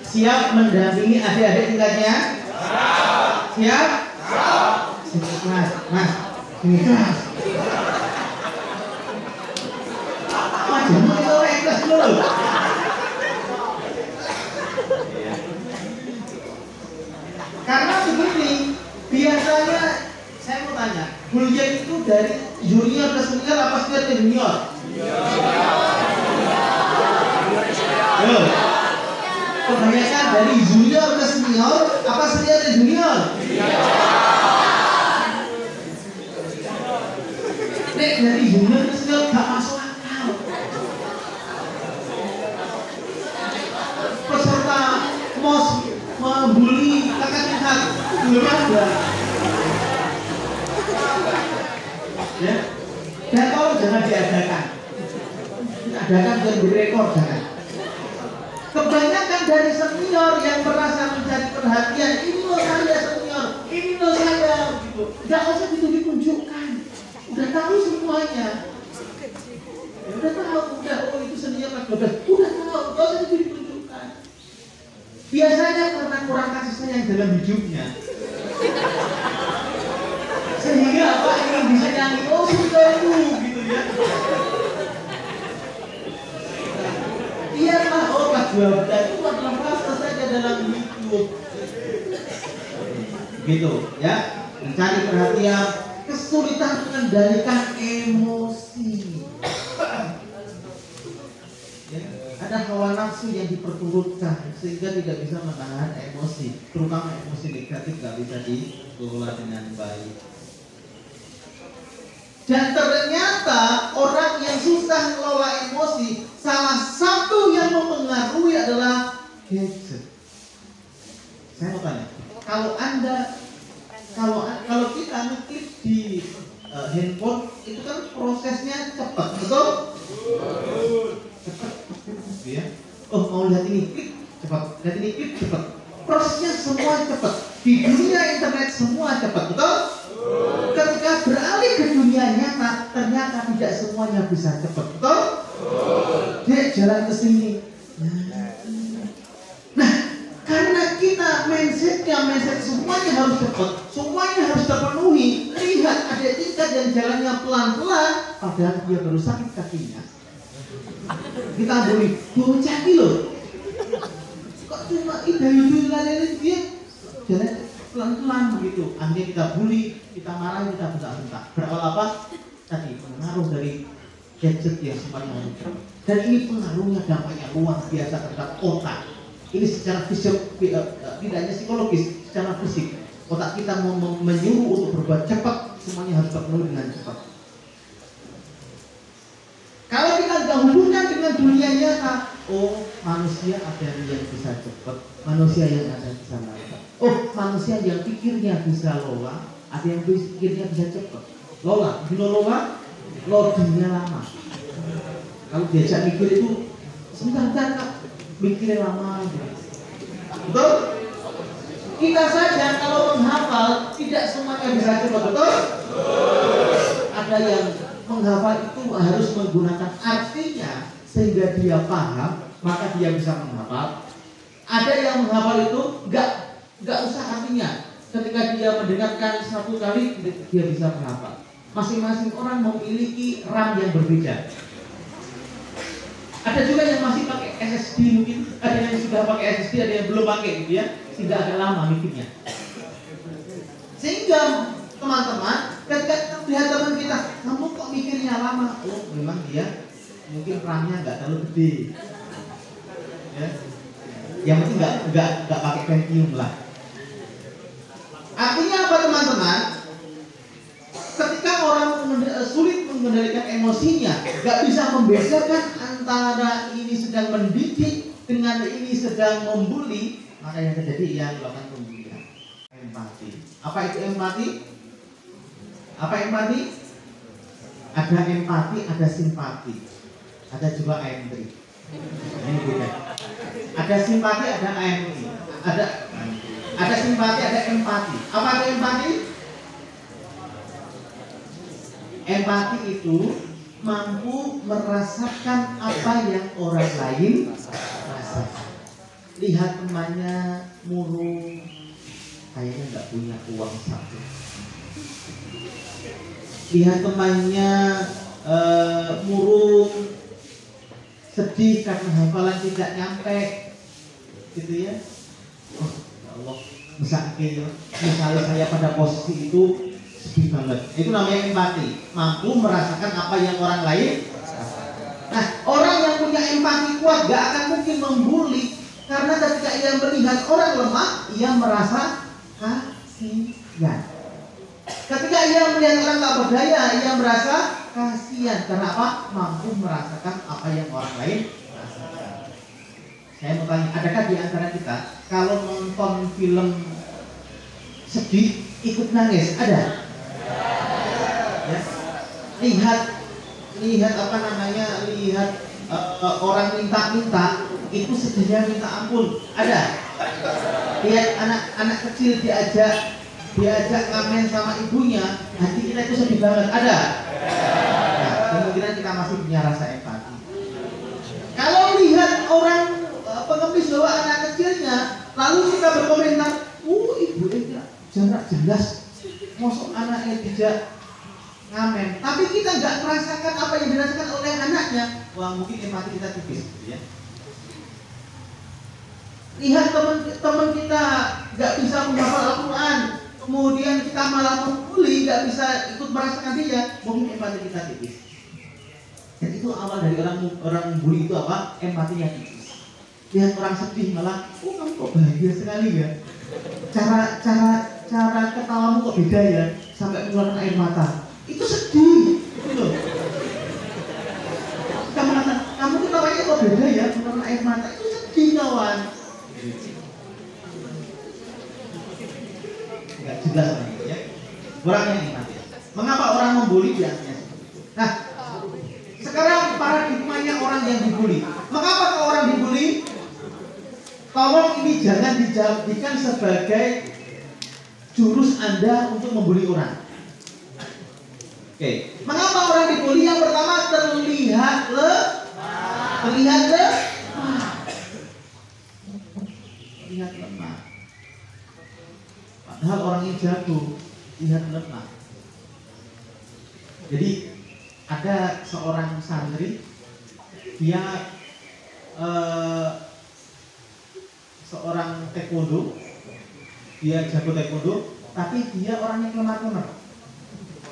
Siap mendampingi adik-adik tingkatnya? Siap? Sini kelas, mas. Sini kelas. Jangan itu orang kelas dulu. Karena begini, biasanya saya mau tanya, bullying itu dari junior ke senior apa senior ke junior? Kebanyakan dari junior ke senior apa senior ke junior? Nek dari junior ke senior gak masuk akal. Peserta mos membuli kakak tingkat belum ada. Ya. Dan kalau jangan diadakan dan direkor jangan. Kebanyakan dari senior yang merasa mencari perhatian, ini loh saya senior, ini loh saya, gitu. Gak usah ditunjukkan, udah tahu semuanya. Ya, udah tahu, oh itu senior kelas 12, udah tahu, gak usah ditunjukkan. Biasanya karena kurang kasih sayang dalam hidupnya. Sehingga apa yang bisa nyanyi, oh saudaraku gitu ya. Iyalah, oh kelas 12 itu adalah fase saja dalam hidup. Gitu ya, mencari perhatian, kesulitan mengendalikan emosi. Ya, ada hawa nafsu yang diperturutkan sehingga tidak bisa menahan emosi, terutama emosi negatif tidak bisa dikelola dengan baik. Dan ternyata orang yang susah mengelola emosi, salah satu yang mempengaruhi adalah gadget. Saya mau tanya, kalau kita ngeklik di handphone itu kan prosesnya cepat, betul? Cepat, ya. Oh mau lihat ini klik cepat, lihat ini klik cepat. Prosesnya semua cepat. Di dunia internet semua cepat, betul? Ketika beralih ke dunia dunia nyata ternyata tidak semuanya bisa cepat. Betul? Dia jalan ke sini. Nah, karena kita mindset semuanya harus cepat, semuanya harus terpenuhi. Lihat ada tingkat yang jalannya pelan-pelan, padahal dia baru sakit kakinya. Kita boleh bocah loh. Kok cuma itu lalai dia jalan pelan-pelan begitu. Akhirnya kita bully, kita marah, kita bentak-bentak. Berawal apa? Tadi pengaruh dari gadget yang semuanya ada. Dan ini pengaruhnya dampaknya luar biasa terhadap otak. Ini secara fisik, tidak hanya psikologis, secara fisik. Otak kita menyuruh untuk berbuat cepat, semuanya harus terpenuhi dengan cepat. Kalau kita nggak hubungkan dengan dunia nyata, oh manusia ada yang bisa cepat, manusia yang ada bisa lambat. Oh manusia yang pikirnya bisa lola, ada yang pikirnya bisa cepat. Lola, loadingnya lama. Kalau diajak mikir itu sebentar Kak, mikirnya lama. Betul? Kita saja kalau menghafal tidak semuanya bisa cepat, betul? Ada yang menghafal itu harus menggunakan artinya sehingga dia paham, maka dia bisa menghafal. Ada yang menghafal itu nggak usah artinya. Ketika dia mendengarkan satu kali dia bisa menghafal. Masing-masing orang memiliki RAM yang berbeda. Ada juga yang masih pakai SSD mungkin, ada yang sudah pakai SSD, ada yang belum pakai gitu ya, sehingga agak lama mikirnya. Sehingga teman-teman, ketika kita lihat teman kita, kamu kok mikirnya lama? Oh, memang dia mungkin RAM-nya nggak terlalu gede. Ya. Yang penting nggak pakai Pentium lah. Artinya apa teman-teman? Ketika orang sulit mengendalikan emosinya, nggak bisa membedakan antara ini sedang mendidik dengan ini sedang membuli, maka yang terjadi ia melakukan pembulian. Empati. Apa itu empati? Apa empati? Ada empati, ada simpati, ada juga empati. Ini beda. Ada simpati, ada empati. Ada simpati, ada empati. Apa itu empati? Empati itu mampu merasakan apa yang orang lain rasakan. Lihat temannya murung, kayaknya nggak punya uang satu. Lihat temannya murung, sedih karena hafalan tidak nyampe, gitu ya. Oh ya Allah, misalnya saya pada posisi itu sedih banget. Itu namanya empati. Mampu merasakan apa yang orang lain rasakan. Nah, orang yang punya empati kuat gak akan mungkin membuli, karena ketika ia melihat orang lemah, ia merasa kasihan. Ketika ia melihat orang tak berdaya, ia merasa kasihan. Karena apa? Mampu merasakan apa yang orang lain rasakan. Saya mau tanya, adakah di antara kita kalau nonton film sedih ikut nangis? Ada? Ya. Lihat apa namanya, lihat orang minta-minta itu sedihnya minta ampun. Ada? Lihat anak kecil diajak ngamen sama ibunya, hati kita itu sedih banget. Ada? Nah, kemungkinan kita masih punya rasa empati. Kalau lihat orang pengemis bawa anak kecilnya, lalu kita berkomentar, ibu jarak jelas, mosok anaknya tidak ngamen, tapi kita nggak merasakan apa yang dirasakan oleh anaknya. Wah, mungkin empati kita tipis, gitu ya. Lihat teman kita nggak bisa menghafal Al-Quran, kemudian kita malah membuli, nggak bisa ikut merasakan dia, mungkin empati kita tipis. Dan itu awal dari orang bully itu apa? Empatinya tipis. Lihat orang sedih malah, kamu kok bahagia sekali ya. Cara ketawamu kok beda ya, sampai mengeluarkan air mata. Itu sedih, gitu. Kamu ketawanya kok beda ya, mengeluarkan air mata. Itu sedih kawan. Enggak jelas ya. Orangnya empati. Mengapa orang membuli biasanya? Nah, sekarang paradigmanya orang yang dibuli. Mengapa orang dibuli? Tolong ini jangan dijadikan sebagai jurus Anda untuk membuli orang. Oke, mengapa orang dibully? Yang pertama terlihat lemah. Padahal orang yang jago lihat lemah. Jadi ada seorang santri, dia seorang taekwondo, dia jago taekwondo, tapi dia orang yang lemah.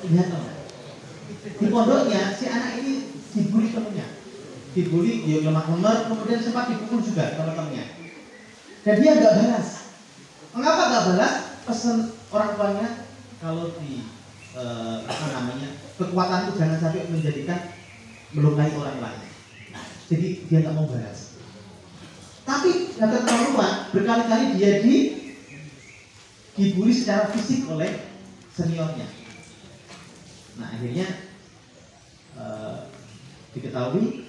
Lihat lemah. Di pondoknya si anak ini dibully temennya, dia lemah, kemudian sempat dipukul juga teman-temannya. Dan dia nggak balas. Mengapa nggak balas? Pesan orang tuanya kalau di kekuatan itu jangan sampai menjadikan melukai orang lain. Jadi dia nggak mau balas. Tapi nggak keterlaluan, berkali-kali dia dibully secara fisik oleh seniornya. Nah akhirnya diketahui,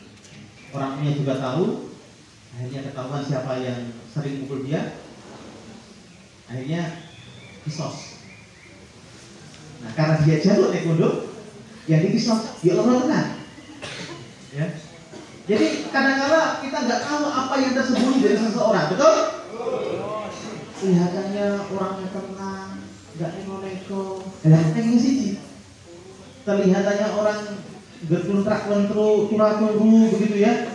orang tuanya juga tahu, akhirnya ketahuan siapa yang sering pukul dia, akhirnya disos. Nah karena dia jago taekwondo, yang disos dia orang tenang. Ya. Jadi kadang-kadang kita nggak tahu apa yang tersembunyi dari seseorang, betul? Kelihatannya orangnya tenang, nggak neko-neko, ini sih. Terlihatannya orang berkontrak-kontru, turah-turu begitu ya.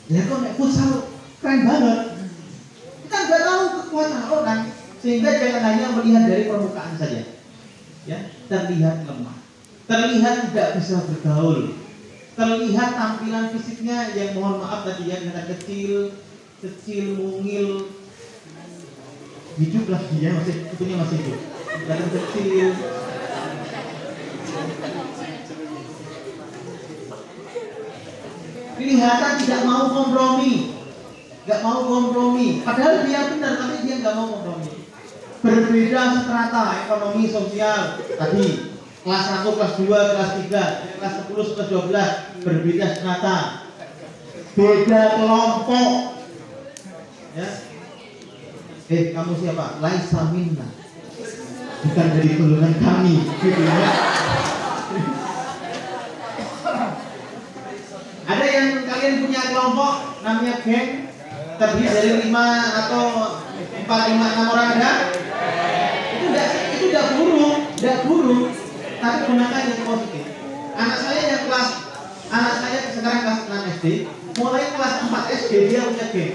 Ya kok nek futsal keren banget. Kita nggak tahu kekuatan orang, sehingga jangan hanya melihat dari permukaan saja. Ya, terlihat lemah, terlihat tidak bisa bergaul, terlihat tampilan fisiknya yang mohon maaf tadi ya, dengan kecil, mungil, hidup lah dia sebetulnya masih hidup, kelihatan kecil. Kelihatan tidak mau kompromi, padahal dia benar, tapi dia nggak mau kompromi. Berbeda strata ekonomi sosial tadi, kelas 1, kelas 2, kelas 3, kelas 10, kelas 12, berbeda strata, beda kelompok. Ya, kamu siapa? Laisa minna, bukan dari golongan kami, gitu ya. Ada yang kalian punya kelompok namanya geng, terdiri dari 5 atau 4, 5, 6 orang ada? Itu tidak buruk, tapi gunakan yang positif. Anak saya sekarang kelas 6 SD, mulai kelas 4 SD dia punya geng,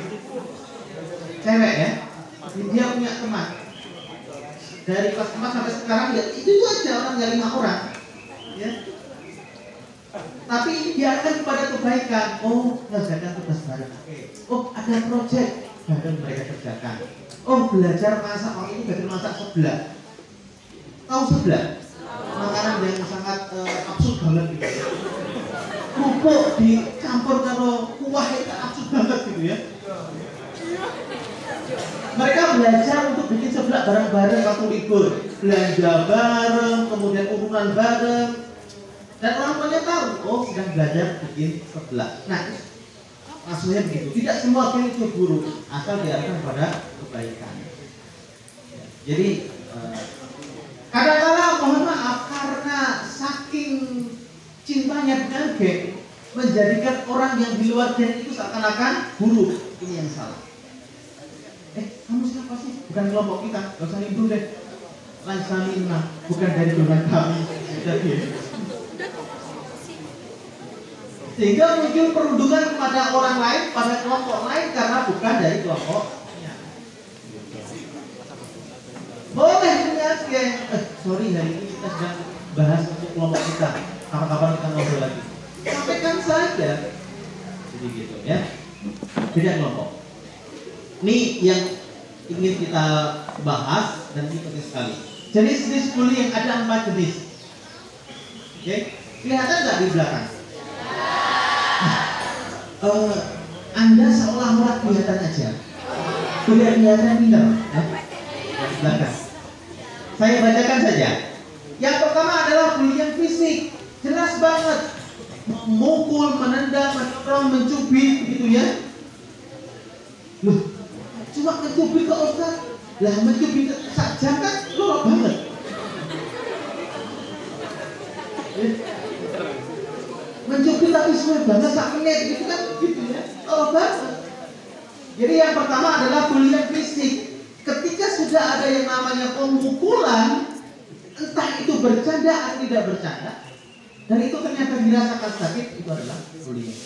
cewek ya, dia punya teman. Dari kelas 4 sampai sekarang ya itu aja orangnya 5 orang, ya. Tapi diarahkan kepada kebaikan. Oh, mengerjakan tugas bareng. Oh, ada proyek bareng mereka kerjakan. Oh, belajar masak. Oh, ini belajar masak sebelah. Tahu sebelah? Makanan yang sangat absurd banget gitu. Kerupuk dicampur kalau kuah itu absurd banget gitu ya. Mereka belajar untuk bikin sebelah bareng-bareng waktu libur. Belanja bareng, kemudian urunan bareng. Dan orang tuanya tahu, oh sedang belajar bikin sebelah. Nah, maksudnya begitu. Tidak semua geng itu buruk, asal diarahkan pada kebaikan. Jadi kadang-kadang mohon maaf karena saking cintanya dengan geng, menjadikan orang yang di luar geng itu seakan-akan buruk. Ini yang salah. Kamu siapa sih? Bukan kelompok kita. Gak usah nimbrung deh. Laisa minna, bukan dari golongan kami. Jadi sehingga muncul perundungan kepada orang lain, pada kelompok lain karena bukan dari kelompoknya. Boleh dengan geng. Sorry, hari ini kita sedang bahas untuk kelompok kita. Kapan-kapan kita ngobrol lagi. Sampaikan saja. Jadi gitu ya. Beda kelompok. Ini yang ingin kita bahas dan ini penting sekali. Jenis-jenis bullying ada 4 jenis. Oke, kelihatan nggak di belakang? Anda seolah-olah kelihatan aja, tidak kelihatan pintar. Belakang. Saya bacakan saja. Yang pertama adalah bullying fisik, jelas banget, memukul, menendang, mendorong, mencubit, gitu ya. Loh, cuma mencubit ke Ustaz, lah mencubit saja kan lorok banget. tapi suwe banget sak menit gitu kan gitu ya. Oh banget. Jadi yang pertama adalah bullying fisik. Ketika sudah ada yang namanya pemukulan, entah itu bercanda atau tidak bercanda, dan itu ternyata dirasakan sakit, itu adalah bullying.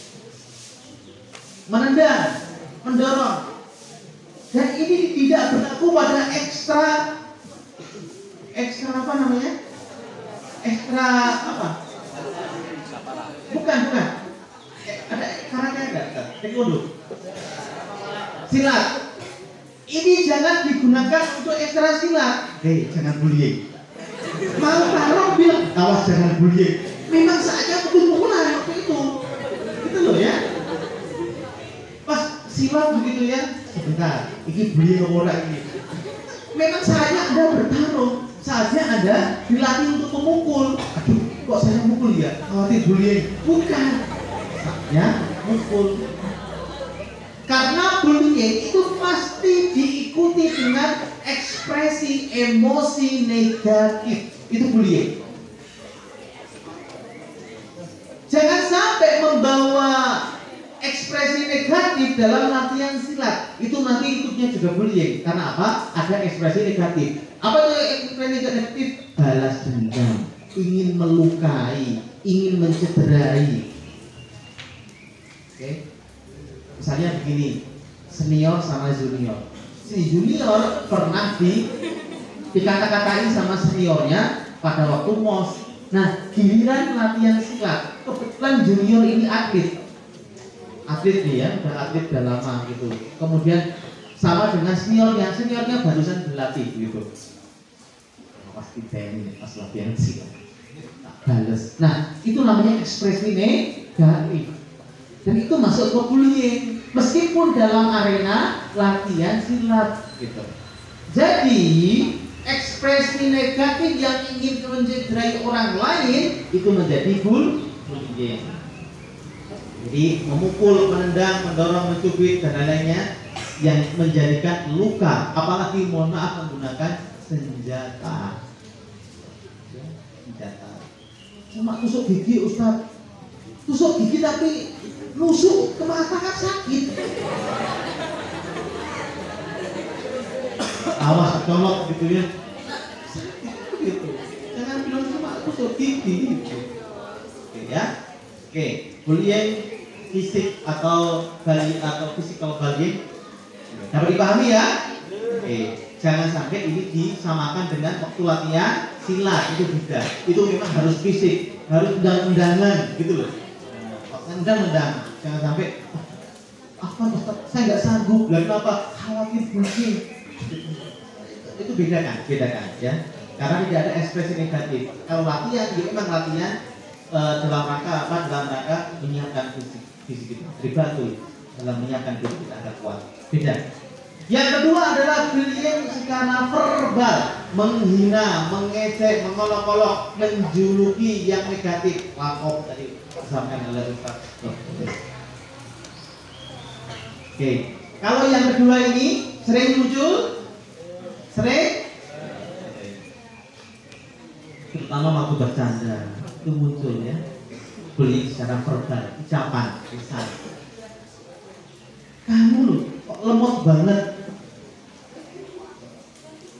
Menendang, mendorong, dan ini tidak berlaku pada ekstra apa namanya? Ekstra apa? Bukan. Ada karate enggak? Taekwondo. Silat. Ini jangan digunakan untuk ekstra silat. Jangan bullying. Mau taruh bilang, awas jangan bullying. Memang saatnya pukul-pukulan waktu itu. Gitu loh ya. Pas silat begitu ya. Sebentar, ini bullying orang ini. Memang saatnya Anda bertarung. Saatnya Anda dilatih untuk memukul. Aduh, kok saya mukul ya? Khawatir bullying. Bukan. Saatnya mukul. Karena bullying itu pasti diikuti dengan ekspresi emosi negatif. Itu bullying. Jangan sampai membawa ekspresi negatif dalam latihan silat. Itu nanti ikutnya juga bullying. Karena apa? Ada ekspresi negatif. Apa itu ekspresi negatif? Balas dendam, ingin melukai, ingin mencederai. Oke. Misalnya begini, senior sama junior. Si junior pernah dikata-katain sama seniornya pada waktu MOS. Nah, giliran latihan silat, kebetulan junior ini atlet nih ya, udah atlet udah lama gitu. Kemudian sama dengan seniornya barusan berlatih gitu. Pasti teknik pas latihan silat, tak bales. Nah, itu namanya ekspresi negatif. Dan itu masuk ke bullying, meskipun dalam arena latihan silat gitu. Jadi ekspresi negatif yang ingin mencederai orang lain itu menjadi bullying. Jadi memukul, menendang, mendorong, mencubit dan lain-lainnya yang menjadikan luka, apalagi mohon maaf menggunakan senjata. Cuma tusuk gigi Ustaz, tusuk gigi tapi nusuk ke mata kan sakit. Awas colok gitu ya. Sakit gitu. Jangan bilang cuma tusuk gigi gitu. Oke ya. Oke, bullying fisik atau physical bullying dapat dipahami ya? Oke, jangan sampai ini disamakan dengan waktu latihan silat, itu beda. Itu memang harus fisik, harus undang-undangan gitu loh. Undang-undang, jangan sampai apa Ustaz, saya nggak sanggup. Lalu apa? Khawatir bullying. Itu bedakan ya. Karena tidak ada ekspresi negatif. Kalau latihan, dia memang latihan dalam rangka menyiapkan fisik kita, dibantu dalam menyiapkan diri kita agar kuat. Beda. Yang kedua adalah bullying secara verbal, menghina, mengejek, mengolok-olok, menjuluki yang negatif. Lakop tadi disampaikan oleh Ustaz. Oke, kalau yang kedua ini sering muncul, terutama waktu bercanda itu muncul ya, bullying secara verbal, ucapan, lisan. Kamu loh, kok lemot banget?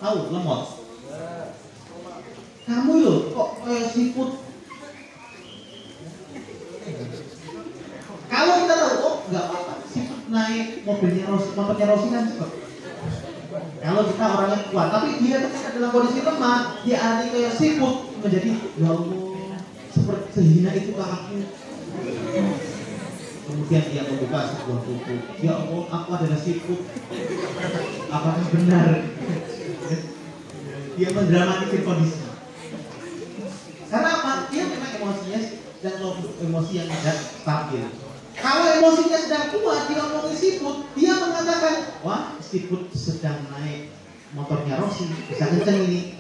Tahu lemot? Kamu loh, kok siput? Kalau kita tahu, oh nggak apa-apa, siput naik motornya Rosi kan cepet. Kalau kita orangnya kuat, tapi dia ketika dalam kondisi lemah, dia alih kayak siput menjadi, ya Allah, seperti sehina itu aku. Kemudian dia membuka sebuah buku, ya Allah, aku adalah siput. Apakah benar? Dia mendramatisir kondisi. Karena apa? Dia memang emosinya dan emosi yang tidak stabil. Kalau emosinya sedang kuat, dia ngomongin siput, dia mengatakan, wah, siput sedang naik motornya Rosi, bisa kenceng ini.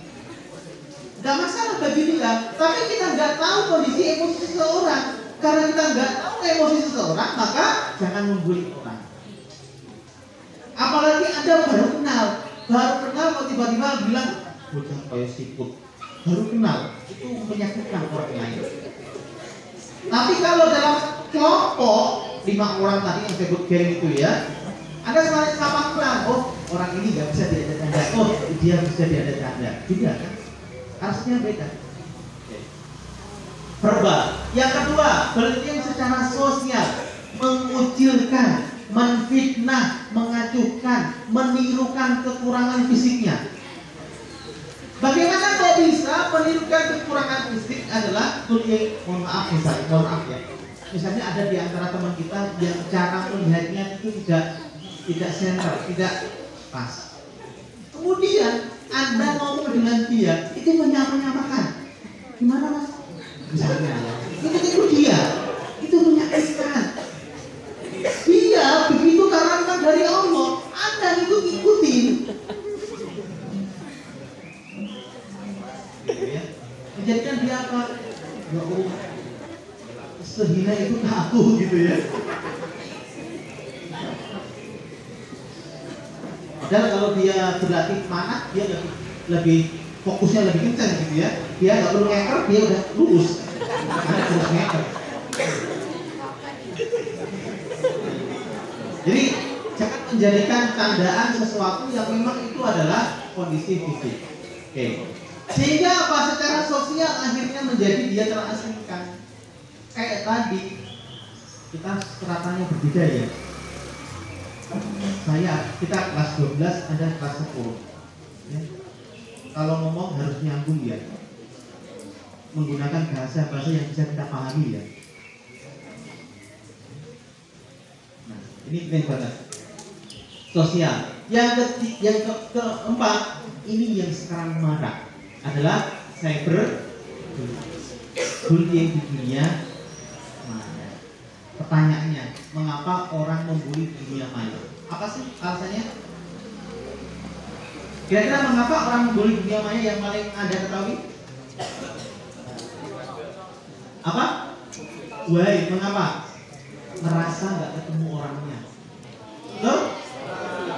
Gak masalah bagi dia, tapi kita nggak tahu kondisi emosi seseorang. Karena kita nggak tahu emosi seseorang, maka jangan membuli orang. Apalagi Anda baru kenal kok tiba-tiba bilang, bocah kayak siput. Baru kenal, itu menyakitkan orang lain. Tapi kalau dalam kelompok 5 orang tadi yang sebut geng itu ya, ada sama kurang. Oh, orang ini nggak bisa diajak canda. Oh, dia bisa diajak canda. Tidak kan? Harusnya beda. Verbal. Yang kedua, berarti secara sosial, mengucilkan, menfitnah, mengacuhkan, menirukan kekurangan fisiknya. Bagaimana kok bisa menirukan kekurangan fisik adalah mohon maaf ya. Misalnya ada di antara teman kita yang cara melihatnya itu tidak sentral, tidak pas. Kemudian Anda ngomong dengan dia itu menyamakan. Gimana mas? Misalnya ya, itu dia, itu menyakitkan. Dia begitu karena dari Allah, Anda itu ikutin. Ya. Menjadikan dia apa? Ya Allah, sehina itu aku gitu ya. Padahal kalau dia berlatih mana, dia lebih fokusnya lebih kencang gitu ya. Dia nggak perlu ngeker, dia udah lurus. Ada terus ngeker. Jadi jangan menjadikan candaan sesuatu yang memang itu adalah kondisi fisik. Oke. Sehingga apa? Secara sosial akhirnya menjadi dia terasingkan. Kayak tadi kita stratanya berbeda ya. Kita kelas 12, ada kelas 10 ya. Kalau ngomong harus nyambung ya, menggunakan bahasa yang bisa kita pahami ya. Nah, ini penting banget. Sosial. Yang keempat, ini yang sekarang marak adalah cyber bullying di dunia maya. Pertanyaannya, mengapa orang membuli di dunia maya? Apa sih alasannya? Kira-kira mengapa orang membuli dunia maya yang paling Anda ketahui? Apa? Why? Mengapa? Merasa nggak ketemu orangnya. Betul?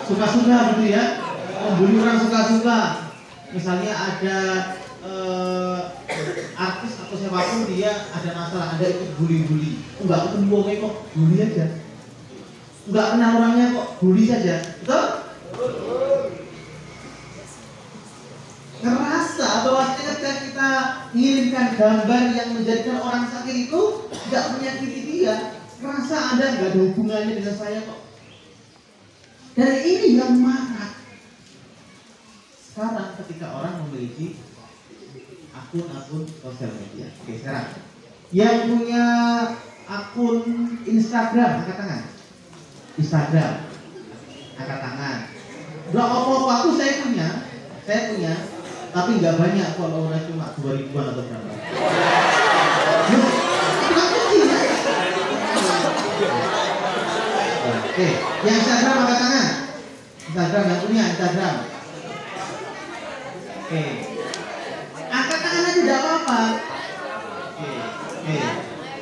Suka-suka gitu ya? Membuli orang suka-suka. Misalnya ada artis atau siapapun dia ada masalah, ada ikut bully-bully. Enggak ketemu orangnya kok, bully aja. Enggak kenal orangnya kok, bully saja. Betul? Ngerasa bahwa ketika kita mengirimkan gambar yang menjadikan orang sakit itu tidak menyakiti dia, ngerasa Anda nggak ada hubungannya dengan saya kok. Dan ini yang marah. Sekarang ketika orang memiliki akun-akun sosial media. Oke, sekarang yang punya akun Instagram, angkat tangan. Instagram, angkat tangan. Blog apa aku saya punya, tapi nggak banyak, followernya cuma 2000-an atau berapa. Oke, yang Instagram angkat tangan. Instagram yang punya Instagram. Oke. Angkat tangan aja tidak apa-apa. Oke.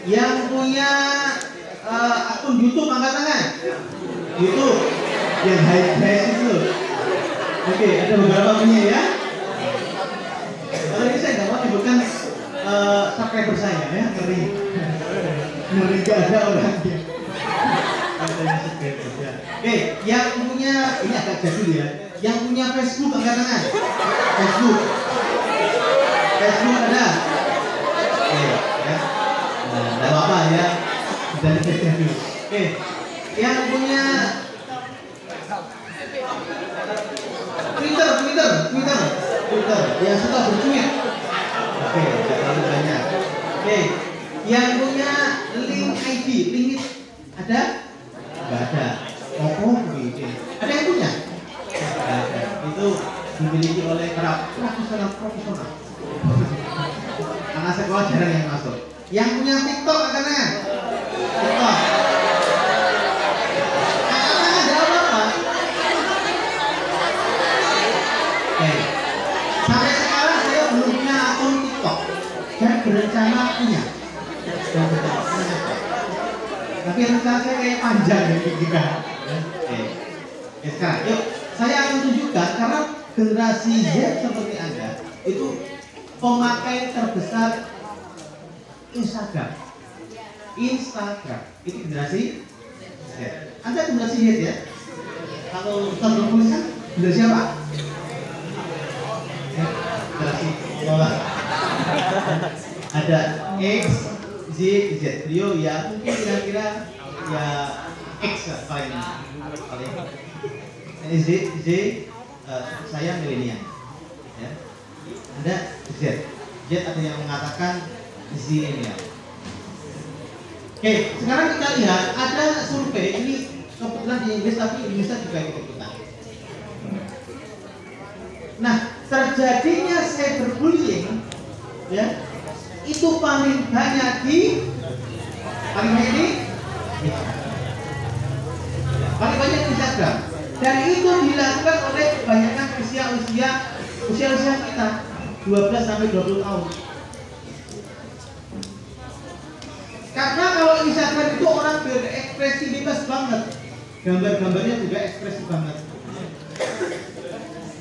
Yang punya akun YouTube angkat tangan. YouTube yang high itu. Oke, ada beberapa punya ya. Kalau ini saya nggak mau sebutkan subscriber saya ya, ngeri gak ada orangnya. Oke, yang punya ini agak jadul ya. Yang punya Facebook angkat tangan. Facebook ada. Oke, ya. Nah, tidak apa-apa ya. Dan Facebook. Oke, yang punya Twitter, yang suka bertweet. Oke, tidak terlalu banyak. Oke, yang punya link ID, link ada? Enggak ada. Gitu. Ada yang punya? Enggak ada. Itu dimiliki oleh para profesional. Anak sekolah jarang yang masuk. Yang punya TikTok katanya? TikTok. Ada apa? Oke. Sampai sekarang saya belum punya akun TikTok. Saya berencana punya. Tapi rencana saya kayak panjang ya kita. Oke. Sekarang yuk saya akan tunjukkan karena generasi Z seperti Anda itu pemakai terbesar Instagram. Instagram. Itu generasi Z. Anda generasi Z ya? Kalau Ustaz tuliskan generasi apa? Generasi bola. Ada X, Z, Z. Beliau ya mungkin kira-kira ya X lah paling. Ini Z, saya milenial. Ya. Anda Z. Z ada yang mengatakan zilenial. Oke, sekarang kita lihat ada survei ini kebetulan di Inggris tapi Indonesia juga ikut-ikutan. Nah, terjadinya cyberbullying ya itu paling banyak di Instagram. Dan itu dilakukan oleh kebanyakan usia kita 12 sampai 20 tahun. Karena kalau Instagram itu orang berekspresi bebas banget. Gambar-gambarnya juga ekspresi banget.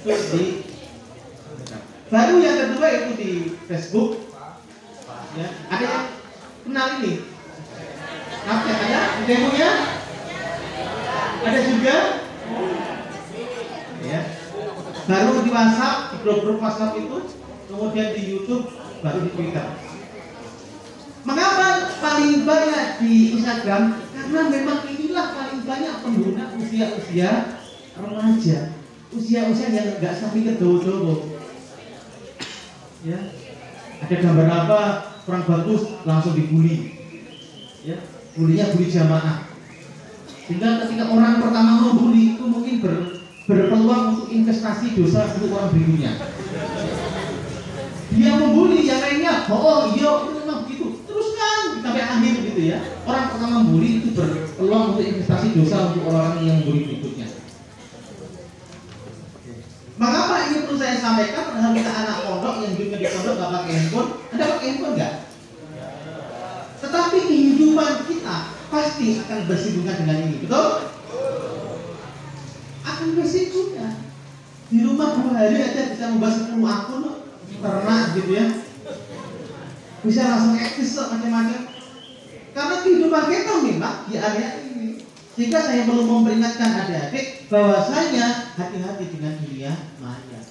Terus baru yang kedua itu di Facebook. Ya, ada yang kenal ini? Apa ada? Demonya? Ada juga? Ya. Baru di WhatsApp, di grup-grup WhatsApp itu, kemudian di YouTube, baru di Twitter. Mengapa paling banyak di Instagram? Karena memang inilah paling banyak pengguna usia-usia remaja, usia-usia yang nggak sampai ke dodo. Ya, ada gambar apa kurang bagus langsung dibully. Ya, bulinya bully jamaah. Sehingga ketika orang pertama membuli itu mungkin berpeluang untuk investasi dosa untuk orang berikutnya. Dia membuli, yang lainnya, oh iya itu memang begitu. Teruskan sampai akhir gitu ya. Orang pertama membuli itu berpeluang untuk investasi dosa untuk orang yang membuli berikutnya. Mengapa ini perlu saya sampaikan? Padahal kita anak pondok yang juga di pondok gak pakai handphone. Anda pakai handphone nggak? Tetapi kehidupan kita pasti akan bersinggungan dengan ini, betul? Akan bersinggungan. Di rumah 2 hari aja bisa membahas 10 akun ternak gitu ya. Bisa langsung eksis macam-macam. Karena kehidupan kita memang di area ini. Sehingga saya perlu memperingatkan adik-adik bahwasanya hati-hati dengan dunia maya.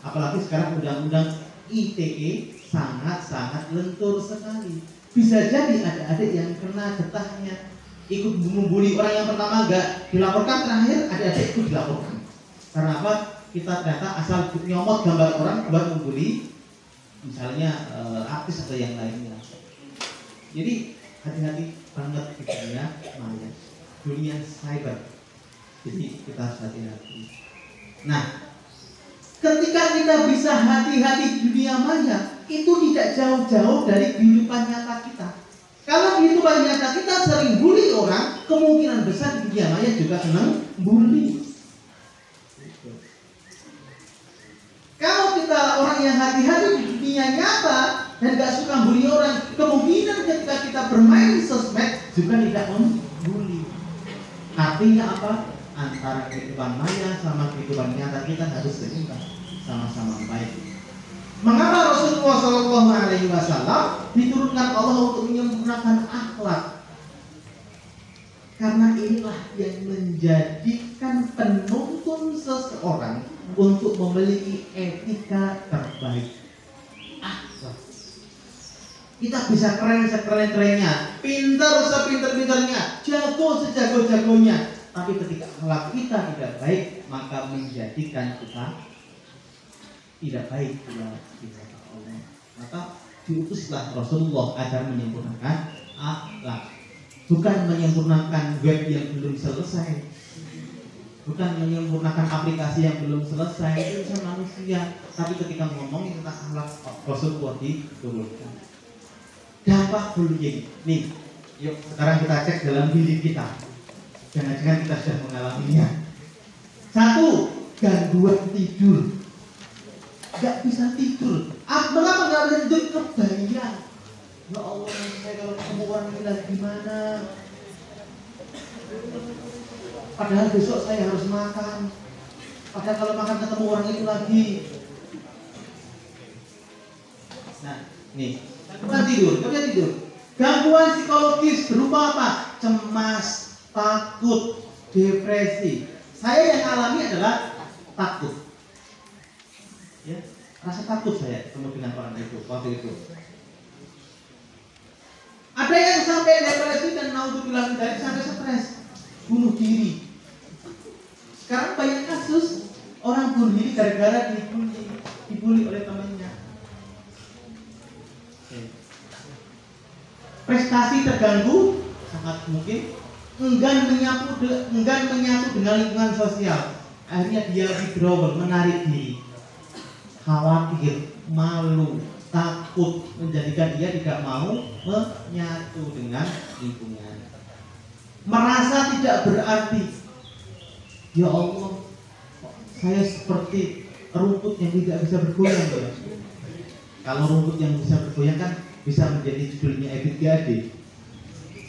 Apalagi sekarang undang-undang ITE sangat-sangat lentur sekali. Bisa jadi adik-adik yang kena getahnya ikut membuli orang yang pertama enggak dilaporkan, terakhir adik-adik ikut dilaporkan. Karena apa? Kita ternyata asal nyomot gambar orang buat membuli misalnya artis atau yang lainnya. Jadi hati-hati banget di dunia maya, dunia cyber. Jadi kita harus hati-hati. Nah, ketika kita bisa hati-hati di dunia maya, itu tidak jauh-jauh dari kehidupan nyata kita. Kalau kehidupan nyata kita sering bully orang, kemungkinan besar di dunia maya juga senang bully. Kalau kita orang yang hati-hati di dunia nyata dan gak suka bully orang, kemungkinan ketika kita bermain sosmed juga tidak membuli. Artinya apa? Antara kehidupan maya sama kehidupan nyata kita harus seimbang, sama-sama baik. Mengapa Rasulullah SAW diturunkan Allah untuk menyempurnakan akhlak? Karena inilah yang menjadikan penuntun seseorang untuk memiliki etika terbaik. Akhlak. Kita bisa keren sekeren-kerennya, pintar sepintar-pintarnya, jago sejago-jagonya, tapi ketika akhlak kita tidak baik, maka menjadikan kita tidak baik pula di mata Allah. Maka diutuslah Rasulullah agar menyempurnakan akhlak, bukan menyempurnakan web yang belum selesai, bukan menyempurnakan aplikasi yang belum selesai. Itu urusan manusia. Tapi ketika ngomongin tentang akhlak, Rasulullah diturunkan. Dampak bullying. Nih, yuk sekarang kita cek dalam diri kita. Jangan-jangan kita sudah mengalaminya. 1, gangguan tidur. Gak bisa tidur. Mengapa gak bisa tidur? Kebayang. Ya Allah, saya kalau ketemu orang ini lagi gimana? Padahal besok saya harus makan. Padahal kalau makan ketemu orang itu lagi. Nah, nih, gak bisa tidur. Gangguan psikologis berupa apa? Cemas, takut, depresi. Saya yang alami adalah takut. Ya, rasa takut saya ketemu dengan orang itu waktu itu. Ada yang sampai depresi dan naudzubillah dari sampai stres, bunuh diri. Sekarang banyak kasus orang bunuh diri gara-gara dibully oleh temannya. Prestasi terganggu, sangat mungkin enggan menyatu dengan lingkungan sosial. Akhirnya dia withdrawal, menarik diri, khawatir, malu, takut, menjadikan dia tidak mau menyatu dengan lingkungan. Merasa tidak berarti. Ya Allah, saya seperti rumput yang tidak bisa bergoyang ya. Kalau rumput yang bisa bergoyang kan bisa menjadi judulnya Ebit Gade.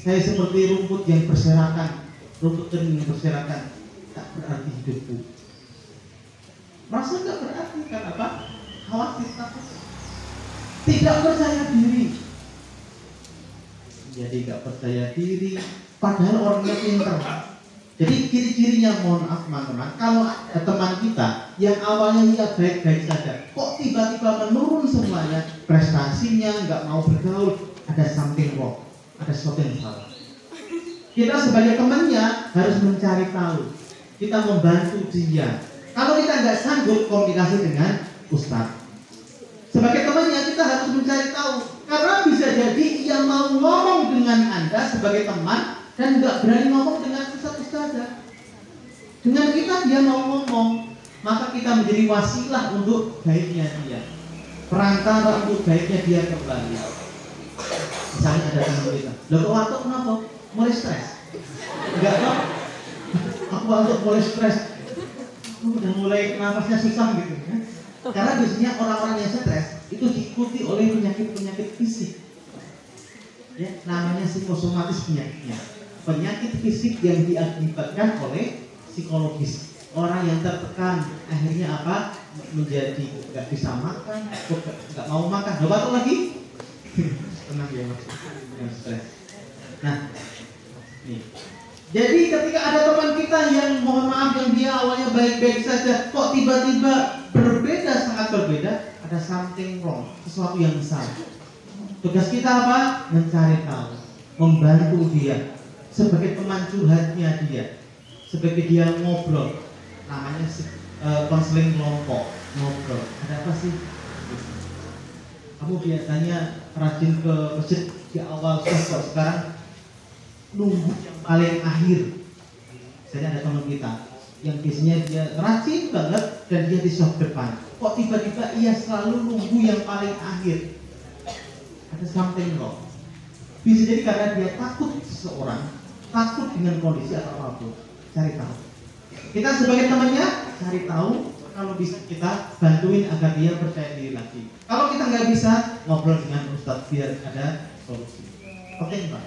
Saya seperti rumput yang berserakan, rumput kering yang berserakan. Tak berarti hidupku. Merasa tak berarti, karena apa? Khawatir, takut, tidak percaya diri. Jadi tidak percaya diri, padahal orangnya pintar. Jadi ciri-cirinya, mohon maaf teman-teman, kalau ada teman kita yang awalnya dia baik-baik saja, kok tiba-tiba menurun semuanya, prestasinya, nggak mau bergaul, ada something wrong, ada sesuatu yang salah. Kita sebagai temannya harus mencari tahu, kita membantu dia. Kalau kita nggak sanggup komunikasi dengan ustadz, sebagai temannya kita harus mencari tahu, karena bisa jadi ia mau ngomong dengan Anda sebagai teman dan nggak berani ngomong dengan ustadz-ustadzah. Dengan kita dia mau ngomong, maka kita menjadi wasilah untuk baiknya dia, perantara untuk baiknya dia kembali. Misalnya ada teman kita, loh kok waktu kenapa? Mulai stres? Enggak kok, aku waktu mulai stres, udah mulai nafasnya susah gitu ya. Karena biasanya orang-orang yang stres itu diikuti oleh penyakit-penyakit fisik, ya, namanya psikosomatis penyakitnya. Penyakit fisik yang diakibatkan oleh psikologis. Orang yang tertekan akhirnya apa? Menjadi nggak bisa makan, nggak mau makan. Coba tuh lagi, tenang ya mas, yang stres. Nah, nih. Jadi ketika ada teman kita yang mohon maaf yang dia awalnya baik-baik saja, kok tiba-tiba berbeda, sangat berbeda, ada something wrong, sesuatu yang salah. Tugas kita apa? Mencari tahu, membantu dia. Sebagai teman curhatnya dia, sebagai dia ngobrol, namanya konseling kelompok, ngobrol. Ada apa sih? Kamu biasanya rajin ke masjid di awal kok sekarang nunggu yang paling akhir. Saya ada teman kita yang biasanya dia rajin banget dan dia di soft depan. Kok tiba-tiba ia selalu nunggu yang paling akhir? Ada something wrong. Bisa jadi karena dia takut seseorang, takut dengan kondisi atau apapun. Cari tahu. Kita sebagai temannya cari tahu, kalau bisa kita bantuin agar dia percaya diri lagi. Kalau kita nggak bisa, ngobrol dengan ustadz biar ada solusi. Oke Pak.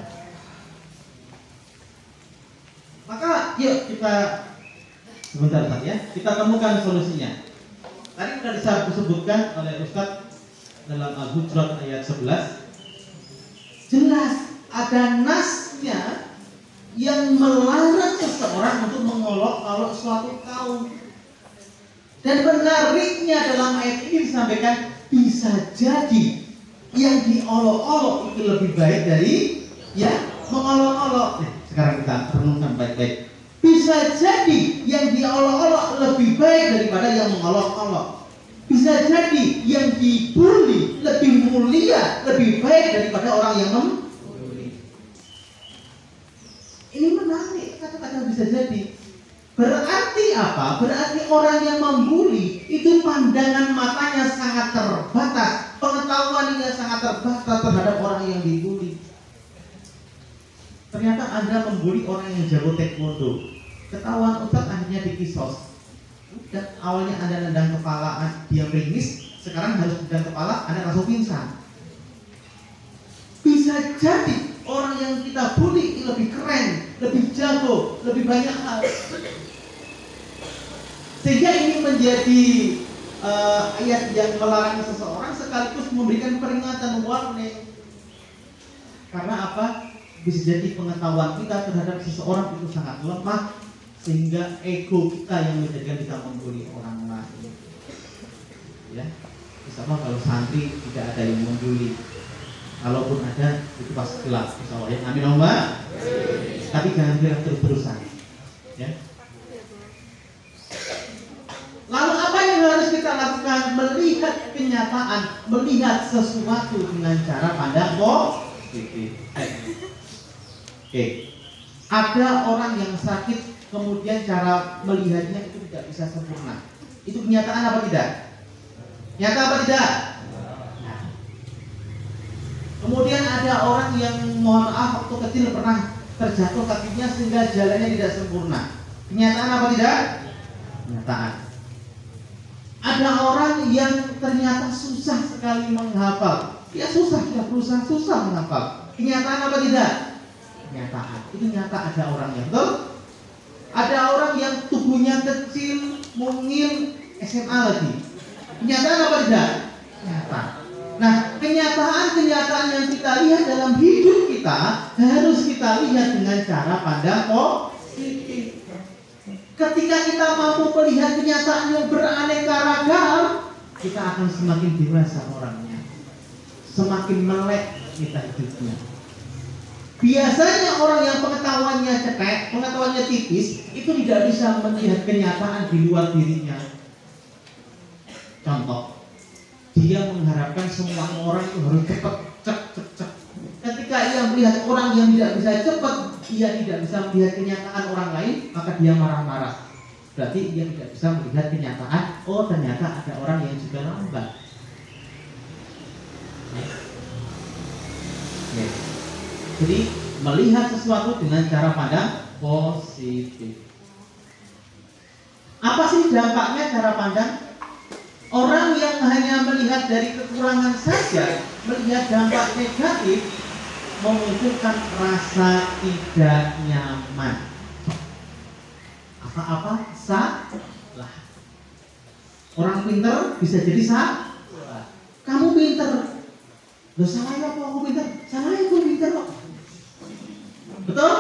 Maka yuk kita sebentar Pak ya, kita temukan solusinya. Tadi sudah disebutkan oleh ustadz dalam Al-Hujurat ayat 11. Jelas ada nasnya yang melarang seseorang untuk mengolok-olok suatu kaum. Dan menariknya dalam ayat ini disampaikan, bisa jadi yang diolok-olok itu lebih baik dari ya mengolok-olok. Sekarang kita renungkan baik-baik. Bisa jadi yang diolok-olok lebih baik daripada yang mengolok-olok. Bisa jadi yang dibully lebih mulia, lebih baik daripada orang yang membuli. Ini menarik, kata-kata bisa jadi. Berarti apa? Berarti orang yang membuli itu pandangan matanya sangat terbatas, pengetahuannya sangat terbatas terhadap orang yang dibully. Ternyata Anda membuli orang yang jago taekwondo, ketahuan Ustaz akhirnya dikisos. Dan awalnya Anda nendang kepala dia ringis, sekarang harus nendang kepala Anda langsung pingsan. Bisa jadi orang yang kita bully lebih keren, lebih jago, lebih banyak hal. Sehingga ini menjadi ayat yang melarang seseorang sekaligus memberikan peringatan, warning. Karena apa? Bisa jadi pengetahuan kita terhadap seseorang itu sangat lemah, sehingga ego kita yang menjadikan kita membuli orang lain. Ya, misalnya kalau santri tidak ada yang membuli, kalaupun ada itu pasti gelap. Insyaallah ya, amin Mbak. Tapi jangan bilang terus-terusan. Ya. Lalu apa yang harus kita lakukan? Melihat kenyataan, melihat sesuatu dengan cara pandang positif. Oke. Ada orang yang sakit, kemudian cara melihatnya itu tidak bisa sempurna. Itu kenyataan apa tidak? Nyata apa tidak? Kemudian ada orang yang mohon maaf waktu kecil pernah terjatuh kakinya sehingga jalannya tidak sempurna. Kenyataan apa tidak? Kenyataan. Ada orang yang ternyata susah sekali menghafal. Dia berusaha susah menghafal. Kenyataan apa tidak? Kenyataan. Itu nyata, ada orangnya, betul? Ada orang yang tubuhnya kecil, mungil, SMA lagi. Kenyataan apa tidak? Nyata. Nah, kenyataan-kenyataan yang kita lihat dalam hidup kita harus kita lihat dengan cara pandang positif. Ketika kita mampu melihat kenyataan yang beraneka ragam, kita akan semakin dewasa orangnya, semakin melek kita hidupnya. Biasanya orang yang pengetahuannya cetek, pengetahuannya tipis, itu tidak bisa melihat kenyataan di luar dirinya. Contoh, dia mengharapkan semua orang itu harus cepat, cek. Ketika ia melihat orang yang tidak bisa cepat, ia tidak bisa melihat kenyataan orang lain, maka dia marah-marah. Berarti ia tidak bisa melihat kenyataan, oh ternyata ada orang yang juga lambat. Jadi melihat sesuatu dengan cara pandang positif. Apa sih dampaknya cara pandang? Orang yang hanya melihat dari kekurangan saja, melihat dampak negatif, memunculkan rasa tidak nyaman. Apa-apa salah. Orang pintar bisa jadi salah. Kamu pintar. Loh salahnya kok aku pintar? Salahnya aku pintar kok. Betul?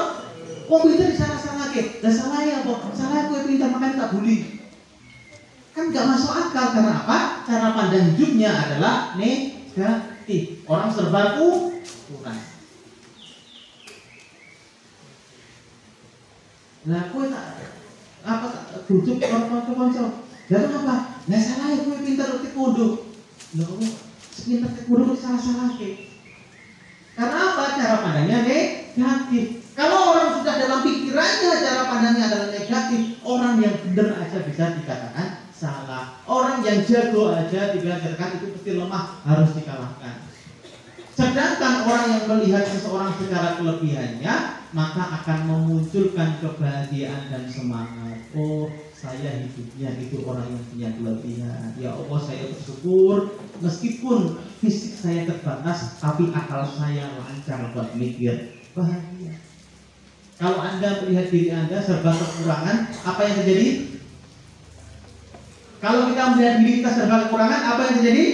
Kok pintar disalah-salah ke? Lah salahnya kok? Salahnya aku pintar makanya tak bully. Kan gak masuk akal. Karena apa? Cara pandang hidupnya adalah negatif. Orang serba kurang. Nah, kue tak bujuk orang konco. Lalu apa? Nah salahnya kue pintar utik kudu. Loh, sepintar kudu salah-salah ke. Karena apa? Cara pandangnya negatif. Kalau orang sudah dalam pikirannya cara pandangnya adalah negatif, orang yang benar aja bisa dikatakan salah. Orang yang jago aja dikatakan itu pasti lemah, harus dikalahkan. Sedangkan orang yang melihat seseorang secara kelebihannya, maka akan memunculkan kebahagiaan dan semangat. Oh, saya hidupnya itu orang yang punya kelebihan. Ya Allah, saya bersyukur meskipun fisik saya terbatas, tapi akal saya lancar buat mikir. Bahagia. Kalau Anda melihat diri Anda serba kekurangan, apa yang terjadi? Kalau kita melihat diri kita serba kekurangan, apa yang terjadi?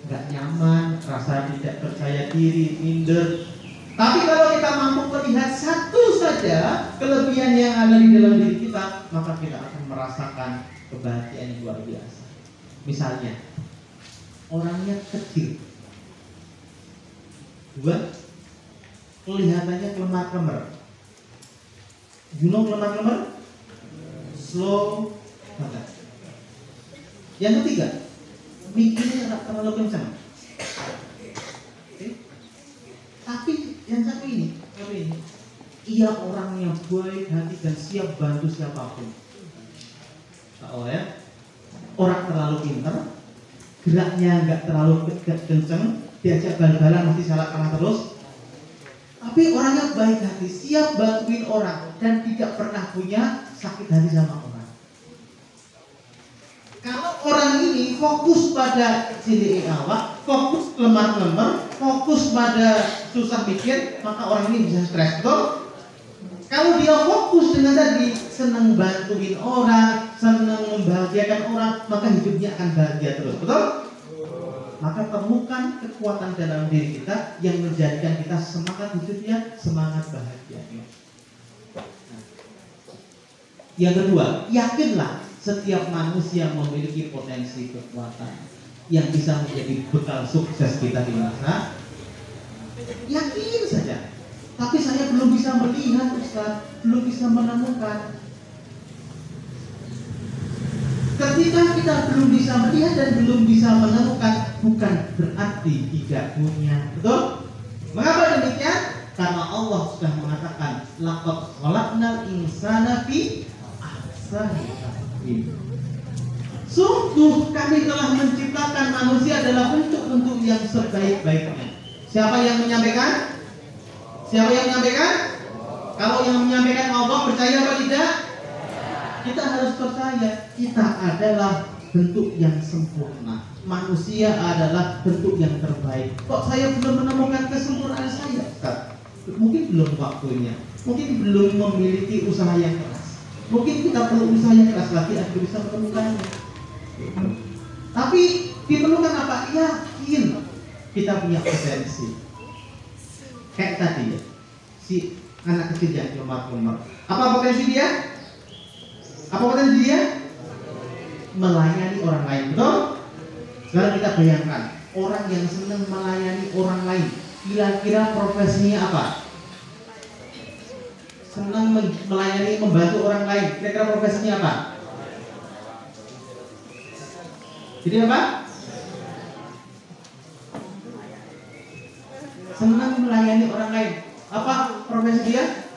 Gak nyaman, rasa tidak percaya diri, minder. Tapi kalau kita mampu melihat satu saja kelebihan yang ada di dalam diri kita, maka kita akan merasakan kebahagiaan yang luar biasa. Misalnya, orangnya kecil, dua, kelihatannya kelemar-kelemar. Gunung kelemar-kelemar, slow banget. Yang ketiga, mikirnya tidak terlalu kencang. Tapi yang satu ini, ia orang yang baik hati dan siap bantu siapapun. Oh ya, orang terlalu pintar, geraknya nggak terlalu kencang, diajak bal-balan masih salah kalah terus. Tapi orangnya baik hati, siap bantuin orang dan tidak pernah punya sakit hati sama orang. Kalau orang ini fokus pada CDE awak, fokus lemar-lemar, fokus pada susah mikir, maka orang ini bisa stres, betul? Kalau dia fokus dengan tadi senang bantuin orang, senang membahagiakan orang, maka hidupnya akan bahagia terus, betul? maka temukan kekuatan dalam diri kita yang menjadikan kita semangat hidupnya, semangat bahagianya. Nah, yang kedua, yakinlah setiap manusia memiliki potensi kekuatan yang bisa menjadi bekal sukses kita di masa. Yakin saja. Tapi saya belum bisa melihat, Ustaz, belum bisa menemukan. Ketika kita belum bisa melihat dan belum bisa menemukan, bukan berarti tidak punya. Betul? Mengapa demikian? Karena Allah sudah mengatakan, laqad khalaqnal insana fi ahsani taqwim. Sungguh kami telah menciptakan manusia dalam bentuk-bentuk yang sebaik-baiknya. Siapa yang menyampaikan? Siapa yang menyampaikan? Kalau yang menyampaikan Allah, percaya atau tidak? Kita harus percaya kita adalah bentuk yang sempurna. Manusia adalah bentuk yang terbaik. Kok saya belum menemukan kesempurnaan saya? Mungkin belum waktunya. Mungkin belum memiliki usaha yang keras. Mungkin kita perlu usaha yang keras lagi agar bisa menemukannya. Tapi diperlukan apa? Yakin kita punya potensi. Kayak tadi ya, si anak kecil yang lemar-lemar. Apa potensi dia? Apa potensi dia? Melayani orang lain, betul? Sekarang kita bayangkan orang yang senang melayani orang lain, kira-kira profesinya apa? Senang melayani, membantu orang lain, kira-kira profesinya apa? Jadi apa? Senang melayani orang lain. Apa profesi dia?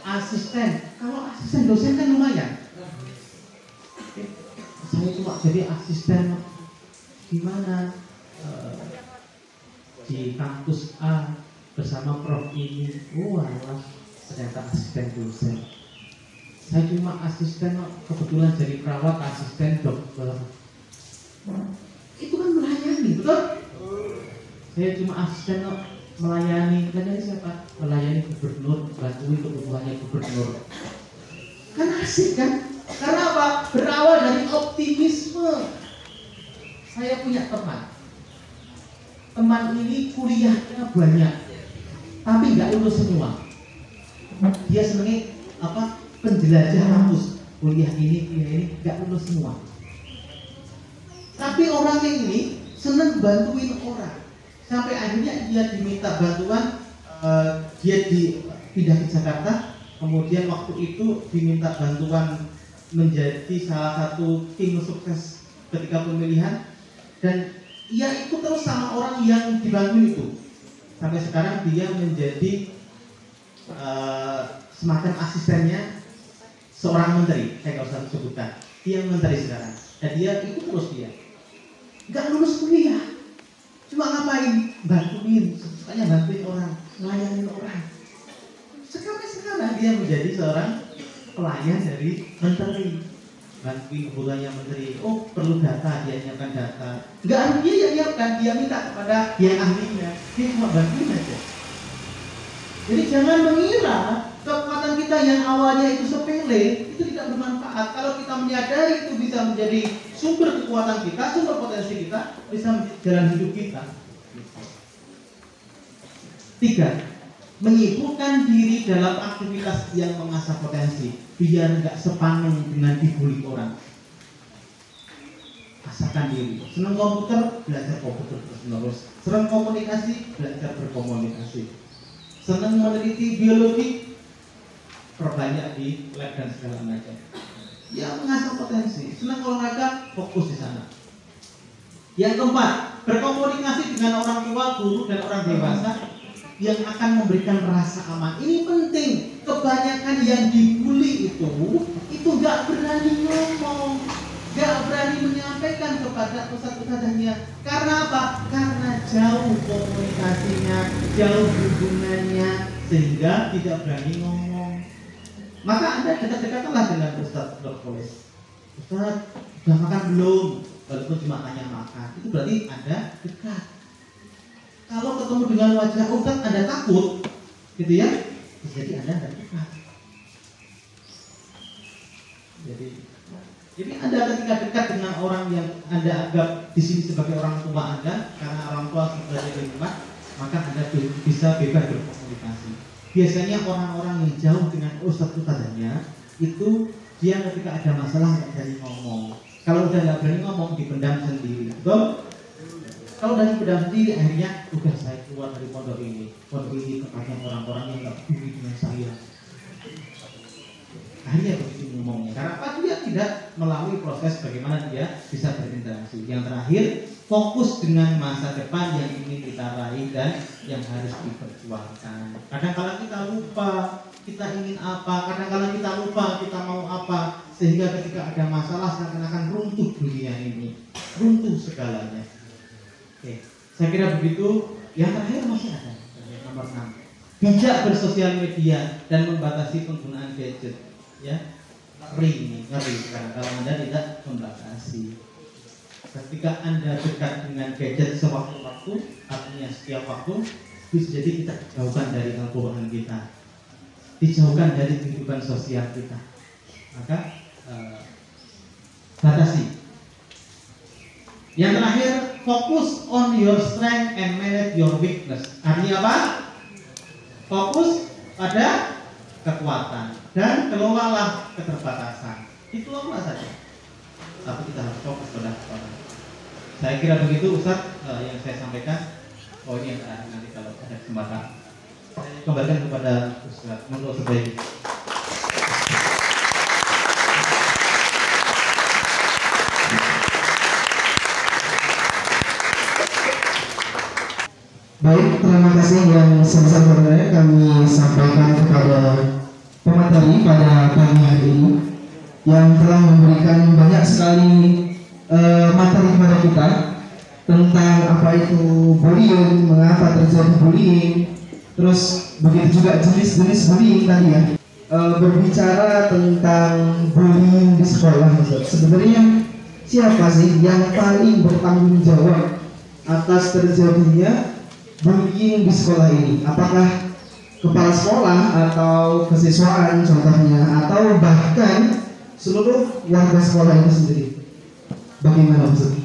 Asisten. Kalau asisten dosen kan lumayan. Saya cuma jadi asisten di mana? Di kampus A bersama Prof ini. Wah, ternyata asisten dosen. Saya cuma asisten, kebetulan jadi perawat, asisten dokter. Itu kan melayani, betul? Saya cuma asisten melayani siapa? Melayani gubernur, bantuin kebutuhannya gubernur. Kan asik kan? Karena apa? Berawal dari optimisme. Saya punya teman. Teman ini kuliahnya banyak, tapi nggak lulus semua. Dia senengnya apa? Penjelajah kampus. Kuliah ini nggak lulus semua. Tapi orangnya ini seneng bantuin orang. Sampai akhirnya dia diminta bantuan, dia pindah ke Jakarta. Kemudian waktu itu diminta bantuan menjadi salah satu tim sukses ketika pemilihan, dan ia ikut terus sama orang yang dibantu itu. Sampai sekarang dia menjadi semacam asistennya seorang menteri. Saya nggak usah sebutkan. Dia menteri sekarang, dan dia ikut terus dia. Nggak lulus kuliah. Cuma ngapain? Bantuin, sukanya bantuin orang, melayani orang. Sekarang dia menjadi seorang pelayan dari menteri, bantuin kebutuhannya menteri. Oh, perlu data, dia nyiapkan data. Enggak harus dia yang nyiapkan, dia minta kepada yang ahlinya. Dia cuma bantuin aja. Jadi jangan mengira kekuatan kita yang awalnya itu sepele itu tidak bermanfaat. Kalau kita menyadari itu bisa menjadi sumber kekuatan kita, sumber potensi kita, bisa menjadi jalan hidup kita. 3. Menyibukkan diri dalam aktivitas yang mengasah potensi, biar nggak sepaneng dengan dibully orang. Asahkan diri. Senang komputer, belajar komputer terus-menerus. Senang komunikasi, belajar berkomunikasi. Senang meneliti biologi, perbanyak di lab dan segala macam. Ya, mengasah potensi. Senang olahraga, fokus di sana. Yang keempat, berkomunikasi dengan orang tua, guru, dan orang dewasa yang akan memberikan rasa aman. Ini penting. Kebanyakan yang dibully itu gak berani ngomong, gak berani menyampaikan kepada ustadz-ustadznya. Karena apa? Karena jauh komunikasinya, jauh hubungannya, sehingga tidak berani ngomong. Maka Anda dekat-dekatlah dengan ustadz berpolis. Ustadz, sudah makan belum? Walaupun cuma tanya makan, itu berarti Anda dekat. Kalau ketemu dengan wajah ustadz Anda takut, gitu ya, jadi Anda tidak dekat. Jadi Jadi Anda ketika dekat dengan orang yang Anda anggap di sini sebagai orang tua Anda, karena orang tua berada di rumah, maka Anda bisa bebas berkomunikasi. Biasanya orang-orang yang jauh dengan ustadz-ustadznya itu dia ketika ada masalah nggak berani ngomong. Kalau udah nggak berani ngomong dipendam sendiri, betul? Kalau udah dipendam sendiri, akhirnya udah saya keluar dari pondok ini tempatnya orang-orang yang nggak peduli dengan saya. Akhirnya begitu ngomongnya. Karena apa? Dia tidak melalui proses bagaimana dia bisa berinteraksi. Yang terakhir, fokus dengan masa depan yang ingin kita raih dan yang harus diperjuangkan. Kadang-kala kita lupa kita ingin apa, kadang-kala kita lupa kita mau apa, sehingga ketika ada masalah seakan-akan runtuh dunia ini, runtuh segalanya. Oke, saya kira begitu. Yang terakhir masih ada, nomor 6. Bijak bersosial media dan membatasi penggunaan gadget. Ya, ngeri karena kalau Anda tidak membatasi. Ketika Anda dekat dengan gadget sewaktu-waktu, artinya setiap waktu, bisa jadi kita dijauhkan dari Al-Quran kita, dijauhkan dari kehidupan sosial kita. Maka batasi. Yang terakhir, fokus on your strength and manage your weakness. Artinya apa? Fokus pada kekuatan dan kelolalah keterbatasan. Itu apa saja. Tapi kita harus fokus pada kekuatan. Saya kira begitu Ustaz yang saya sampaikan. Oh ini yang nanti kalau ada kesempatan saya kembalikan kepada Ustaz menurut sebaik. Baik, terima kasih yang sebesar-besarnya kami sampaikan kepada pemateri pada pagi hari ini yang telah memberikan banyak sekali materi kepada kita tentang apa itu bullying, mengapa terjadi bullying, terus begitu juga jenis-jenis bullying tadi ya. Berbicara tentang bullying di sekolah, sebenarnya siapa sih yang paling bertanggung jawab atas terjadinya bullying di sekolah ini? Apakah kepala sekolah atau kesiswaan contohnya, atau bahkan seluruh warga sekolah itu sendiri? Bagaimana Ustaz?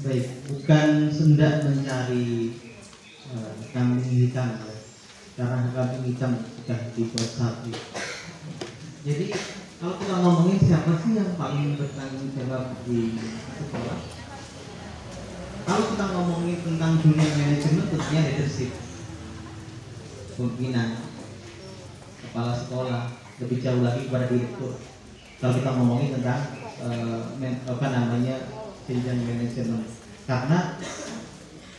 Baik, bukan hendak mencari kambing hitam, karena kambing hitam sudah dibuat sapi. Jadi kalau kita ngomongin siapa sih yang paling bertanggung jawab di sekolah? Kalau kita ngomongin tentang dunia manajemen, tentunya leadership, pimpinan, kepala sekolah, lebih jauh lagi kepada direktur. Kalau kita ngomongin tentang jenjang manajemen, karena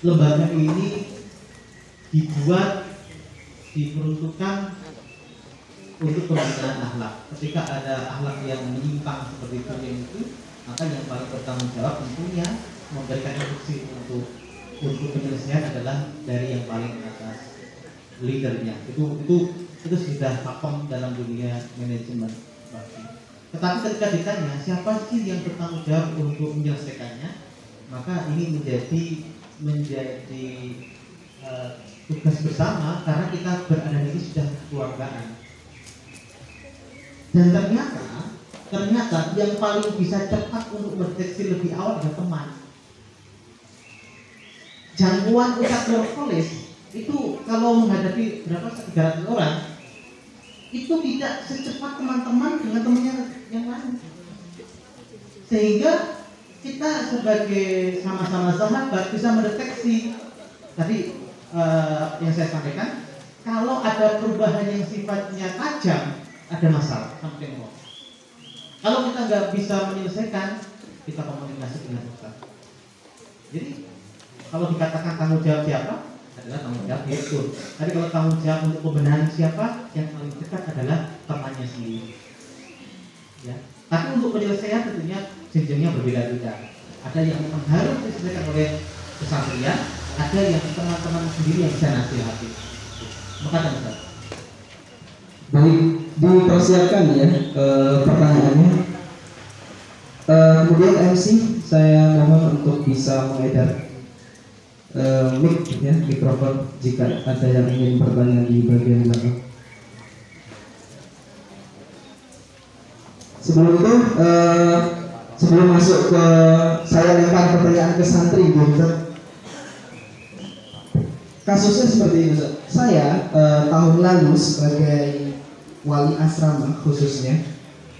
lembaga ini diperuntukkan untuk pembinaan akhlak. Ketika ada akhlak yang menyimpang seperti itu, maka yang paling bertanggung jawab tentunya memberikan instruksi untuk penyelesaian adalah dari yang paling atas, leadernya. Itu sudah pakem dalam dunia manajemen. Tetapi ketika ditanya siapa sih yang bertanggung jawab untuk menyelesaikannya, maka ini menjadi tugas bersama, karena kita berada di sini sudah kekeluargaan. Dan ternyata yang paling bisa cepat untuk mendeteksi lebih awal adalah teman. Jangkauan Ustadz Nurholis itu kalau menghadapi 300 orang itu tidak secepat teman-teman dengan temannya yang lain, sehingga kita sebagai sama-sama sahabat bisa mendeteksi tadi yang saya sampaikan. Kalau ada perubahan yang sifatnya tajam, ada masalah sampai ngomong. Kalau kita nggak bisa menyelesaikan, kita komunikasi dengan Ustadz. Jadi kalau dikatakan tanggung jawab siapa, adalah tanggung jawab direktur. Tapi kalau tanggung jawab untuk pembenahan siapa, yang paling dekat adalah temannya sendiri. Ya. Tapi untuk penyelesaian tentunya jenjangnya berbeda-beda. Ada yang memang harus diselesaikan oleh kesatria, ada yang teman-teman sendiri yang bisa nasihati. Maka Ustaz. Baik, dipersiapkan ya pertanyaannya. Kemudian MC saya mohon untuk bisa mengedar mic ya, mikrofon jika ada yang ingin bertanya di bagian belakang. Sebelum itu, sebelum masuk ke saya lempar pertanyaan ke santri, Ustaz. Kasusnya seperti ini, Ustaz. Saya tahun lalu sebagai wali asrama khususnya,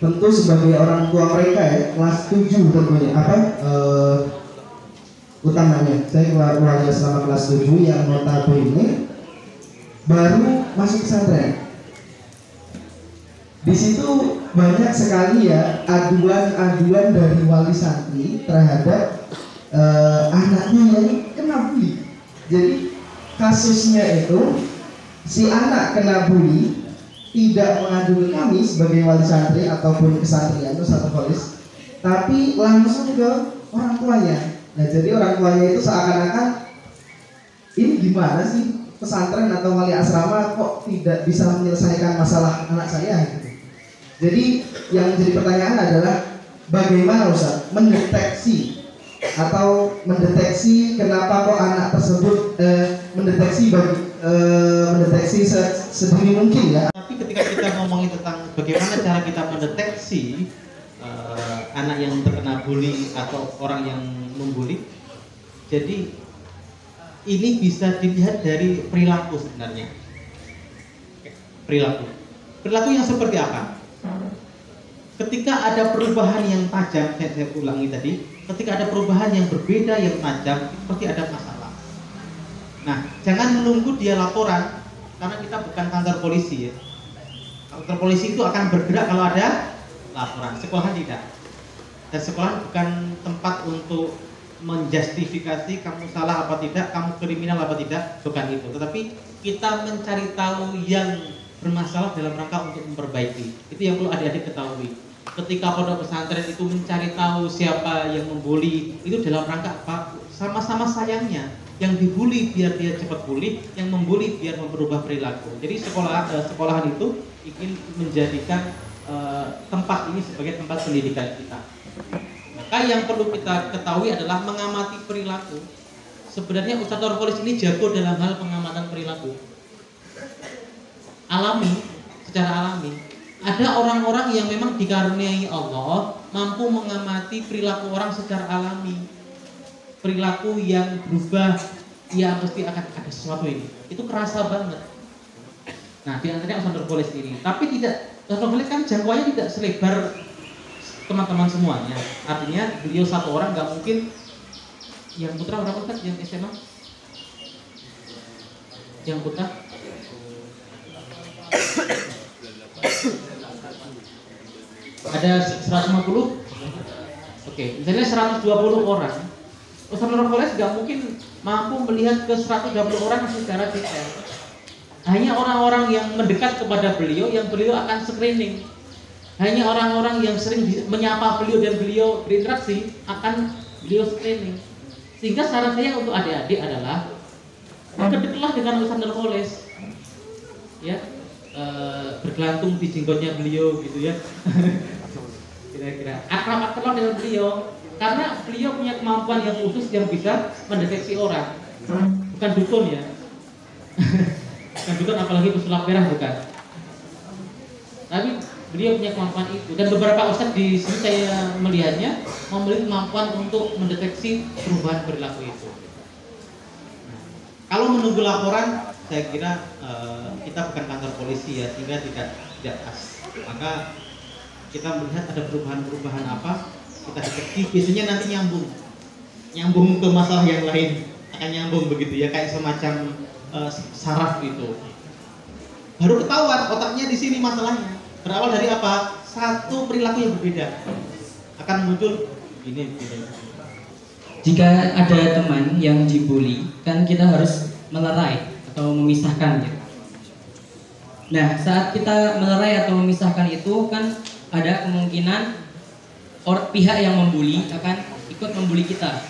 tentu sebagai orang tua mereka ya, kelas 7 tentunya utamanya saya wali asrama kelas 7 yang notabene baru masuk pesantren. Di situ banyak sekali ya aduan-aduan dari wali santri terhadap anaknya yang kena bully. Jadi kasusnya itu si anak kena bully tidak mengadui kami sebagai wali santri ataupun kesantrian atau satu kholis, tapi langsung ke orang tuanya. Nah, jadi orang tuanya itu seakan-akan ini gimana sih pesantren atau wali asrama kok tidak bisa menyelesaikan masalah anak saya gitu. Jadi yang jadi pertanyaan adalah bagaimana Ustaz mendeteksi kenapa kok anak tersebut mendeteksi sedini mungkin ya. Tapi ketika kita ngomongin tentang bagaimana cara kita mendeteksi anak yang terkena bully atau orang yang membuli, jadi ini bisa dilihat dari perilaku sebenarnya. Perilaku yang seperti apa? Ketika ada perubahan yang tajam, saya ulangi tadi, ketika ada perubahan yang berbeda yang tajam, itu pasti ada masalah. Nah, jangan menunggu dia laporan, karena kita bukan kantor polisi ya. Kantor polisi itu akan bergerak kalau ada laporan. Sekolahan tidak. Dan sekolahan bukan tempat untuk menjustifikasi kamu salah apa tidak, kamu kriminal apa tidak, bukan itu. Tetapi kita mencari tahu yang bermasalah dalam rangka untuk memperbaiki. Itu yang perlu adik-adik ketahui. Ketika pondok pesantren itu mencari tahu siapa yang membuli, itu dalam rangka apa? Sama-sama sayangnya. Yang dibully biar dia cepat pulih, yang membuli biar memperubah perilaku. Jadi sekolahan itu ingin menjadikan tempat ini sebagai tempat pendidikan kita. Maka yang perlu kita ketahui adalah mengamati perilaku. Sebenarnya Ustadz Norpolis ini jago dalam hal pengamatan perilaku. Secara alami. Ada orang-orang yang memang dikaruniai Allah mampu mengamati perilaku orang secara alami. Perilaku yang berubah, ya pasti akan ada sesuatu ini. Itu kerasa banget. Nah, di antaranya Ustadz Norpolis ini. Tapi tidak, Ustadz Norpolis kan jangkauannya tidak selebar teman-teman semuanya. Artinya beliau satu orang nggak mungkin. Yang putra berapa Ustadz yang SMA? Yang putra? Ada 150? Oke, misalnya 120 orang. Ustadz Norpolis nggak mungkin mampu melihat ke 120 orang secara detail. Hanya orang-orang yang mendekat kepada beliau yang beliau akan screening. Hanya orang-orang yang sering menyapa beliau dan beliau berinteraksi akan beliau screening. Sehingga saran saya untuk adik-adik adalah dekatlah dengan Ustadz Norpolis, ya, bergelantung di jenggotnya beliau gitu ya. Kira-kira akrab-akrab dengan beliau, karena beliau punya kemampuan yang khusus yang bisa mendeteksi orang. Bukan dukun ya. Bukan dukun, apalagi pesulap merah, bukan. Tapi beliau punya kemampuan itu, dan beberapa ustadz di sini saya melihatnya memiliki kemampuan untuk mendeteksi perubahan perilaku itu. Kalau menunggu laporan, saya kira kita bukan kantor polisi ya, sehingga tidak pas. Maka kita melihat ada perubahan-perubahan apa, kita deteksi, biasanya nanti nyambung ke masalah yang lain, akan nyambung begitu ya, kayak semacam saraf gitu. Baru ketahuan otaknya di sini masalahnya. Berawal dari apa? Satu perilaku yang berbeda akan muncul gini. Jika ada teman yang dibully, kan kita harus melerai atau memisahkan gitu. Nah, saat kita melerai atau memisahkan itu kan ada kemungkinan pihak yang membuli akan ikut membuli kita.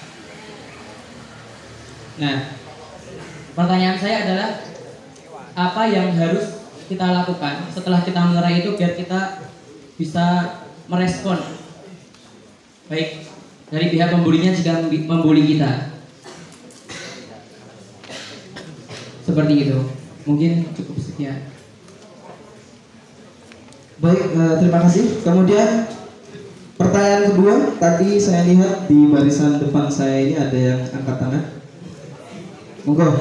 Nah, pertanyaan saya adalah apa yang harus kita lakukan setelah kita melerai itu biar kita bisa merespon baik dari pihak pembulinya jika membuli kita. Seperti itu. Mungkin cukup sekian. Baik, terima kasih. Kemudian Pertanyaan kedua, tadi saya lihat di barisan depan saya ini ada yang angkat tangan. Monggo.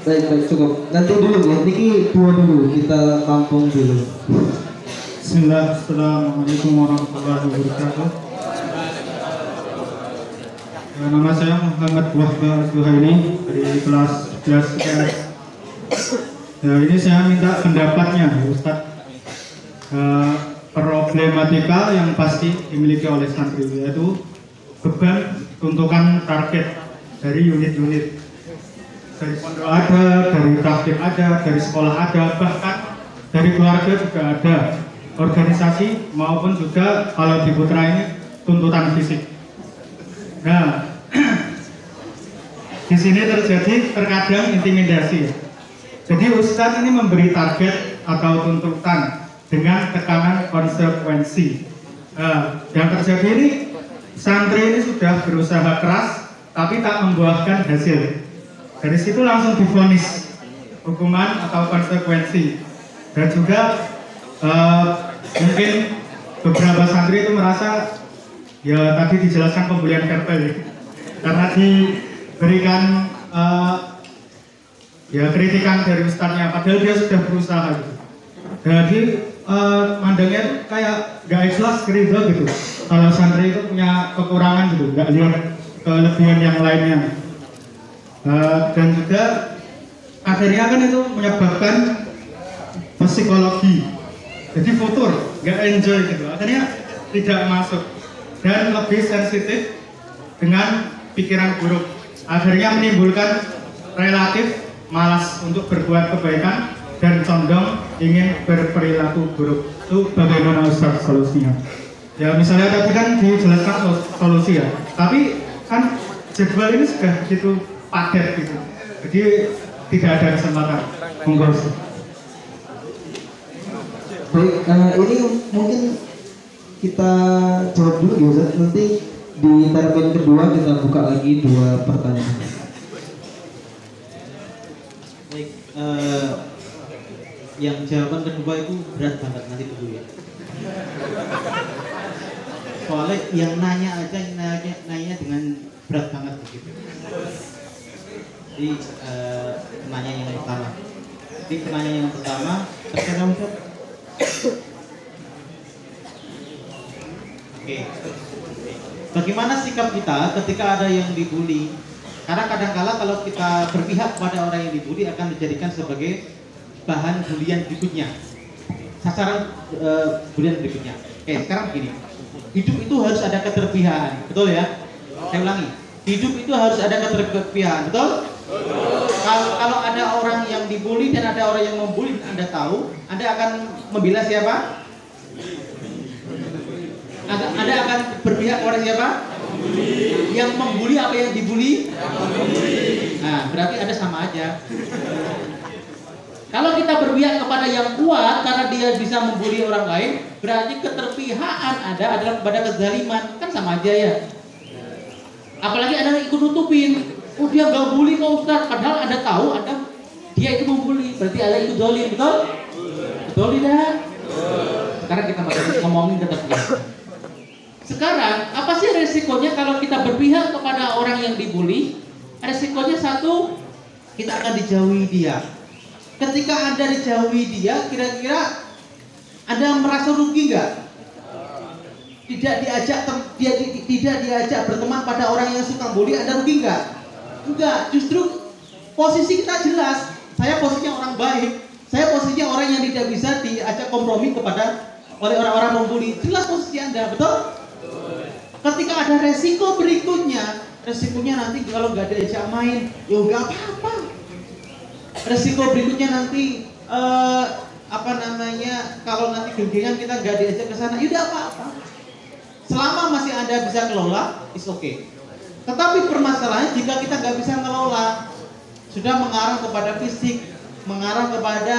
Baik, cukup. Nanti dulu ya, Niki dua dulu, kita tampung dulu. Bismillah, Assalamualaikum warahmatullahi wabarakatuh. Nama saya Muhammad Wahbah Zuhaili dari kelas 11 IPS. Ini saya minta pendapatnya Ustadz. Problematika yang pasti dimiliki oleh santri, yaitu beban tuntukan target dari unit-unit. Dari pondok ada, dari praktik ada, dari sekolah ada, bahkan dari keluarga juga ada, organisasi maupun juga kalau di Putra ini tuntutan fisik. Nah, di sini terjadi terkadang intimidasi. Jadi Ustadz ini memberi target atau tuntutan dengan tekanan konsekuensi. Yang terjadi ini santri ini sudah berusaha keras, tapi tak membuahkan hasil. Dari situ langsung divonis hukuman atau konsekuensi. Dan juga mungkin beberapa santri itu merasa, ya tadi dijelaskan pembulian verbal, karena diberikan ya kritikan dari ustadznya, padahal dia sudah berusaha gitu. Jadi mandangnya kayak gak ikhlas gitu. Kalau santri itu punya kekurangan gitu, gak lihat kelebihan yang lainnya. Dan juga akhirnya kan itu menyebabkan psikologi, jadi futur, gak enjoy gitu, akhirnya tidak masuk dan lebih sensitif dengan pikiran buruk, akhirnya menimbulkan relatif malas untuk berbuat kebaikan dan condong ingin berperilaku buruk. Itu bagaimana Ustaz solusinya? Ya misalnya tadi kan dijelaskan solusi ya, tapi kan jadwal ini sudah gitu padat gitu, jadi tidak ada kesempatan. Monggo. Baik, ini mungkin kita jawab dulu ya Ustaz. Nanti di termin kedua kita buka lagi 2 pertanyaan. Baik, yang jawaban kedua itu berat banget, nanti dulu ya. Soalnya yang nanya aja nanya dengan berat banget begitu. Jadi penanya yang pertama. Jadi penanya yang pertama terkait Ustaz. Oke. Bagaimana sikap kita ketika ada yang dibully? Karena kadang-kala kalau kita berpihak pada orang yang dibully akan dijadikan sebagai bahan bulian berikutnya, sasaran bulian berikutnya. Oke, sekarang begini. Hidup itu harus ada keterpihakan, betul ya? Saya ulangi. Hidup itu harus ada keterpihakan, betul? Kalau ada orang yang dibully dan ada orang yang membuli, Anda tahu, Anda akan membela siapa? Anda akan berpihak kepada siapa? Yang membuli apa yang dibully? Nah, berarti ada sama aja. Kalau kita berpihak kepada yang kuat karena dia bisa membuli orang lain, berarti keterpihakan Anda adalah kepada kezaliman, kan sama aja ya. Apalagi Anda ikut nutupin, oh dia gak bully kok Ustaz, padahal Anda tahu dia itu membuli, berarti Anda ikut zalim, betul? Betul tidak? Sekarang kita ngomongin keterpihakan. Sekarang, apa sih resikonya kalau kita berpihak kepada orang yang dibully? Resikonya satu, kita akan dijauhi dia. Ketika Anda dijauhi dia, kira-kira Anda merasa rugi nggak? Tidak diajak berteman pada orang yang suka bully, Anda rugi nggak? Enggak, justru posisi kita jelas. Saya posisinya orang baik, saya posisinya orang yang tidak bisa diajak kompromi oleh orang-orang membuli. Jelas posisi Anda, betul? Ketika ada resiko berikutnya, resikonya nanti kalau nggak diajak main, ya nggak apa-apa. Resiko berikutnya nanti kalau nanti genggengan kita nggak diajak ke sana, ya udah apa-apa. Selama masih Anda bisa kelola, is okay. Tetapi permasalahannya jika kita nggak bisa ngelola, sudah mengarah kepada fisik, mengarah kepada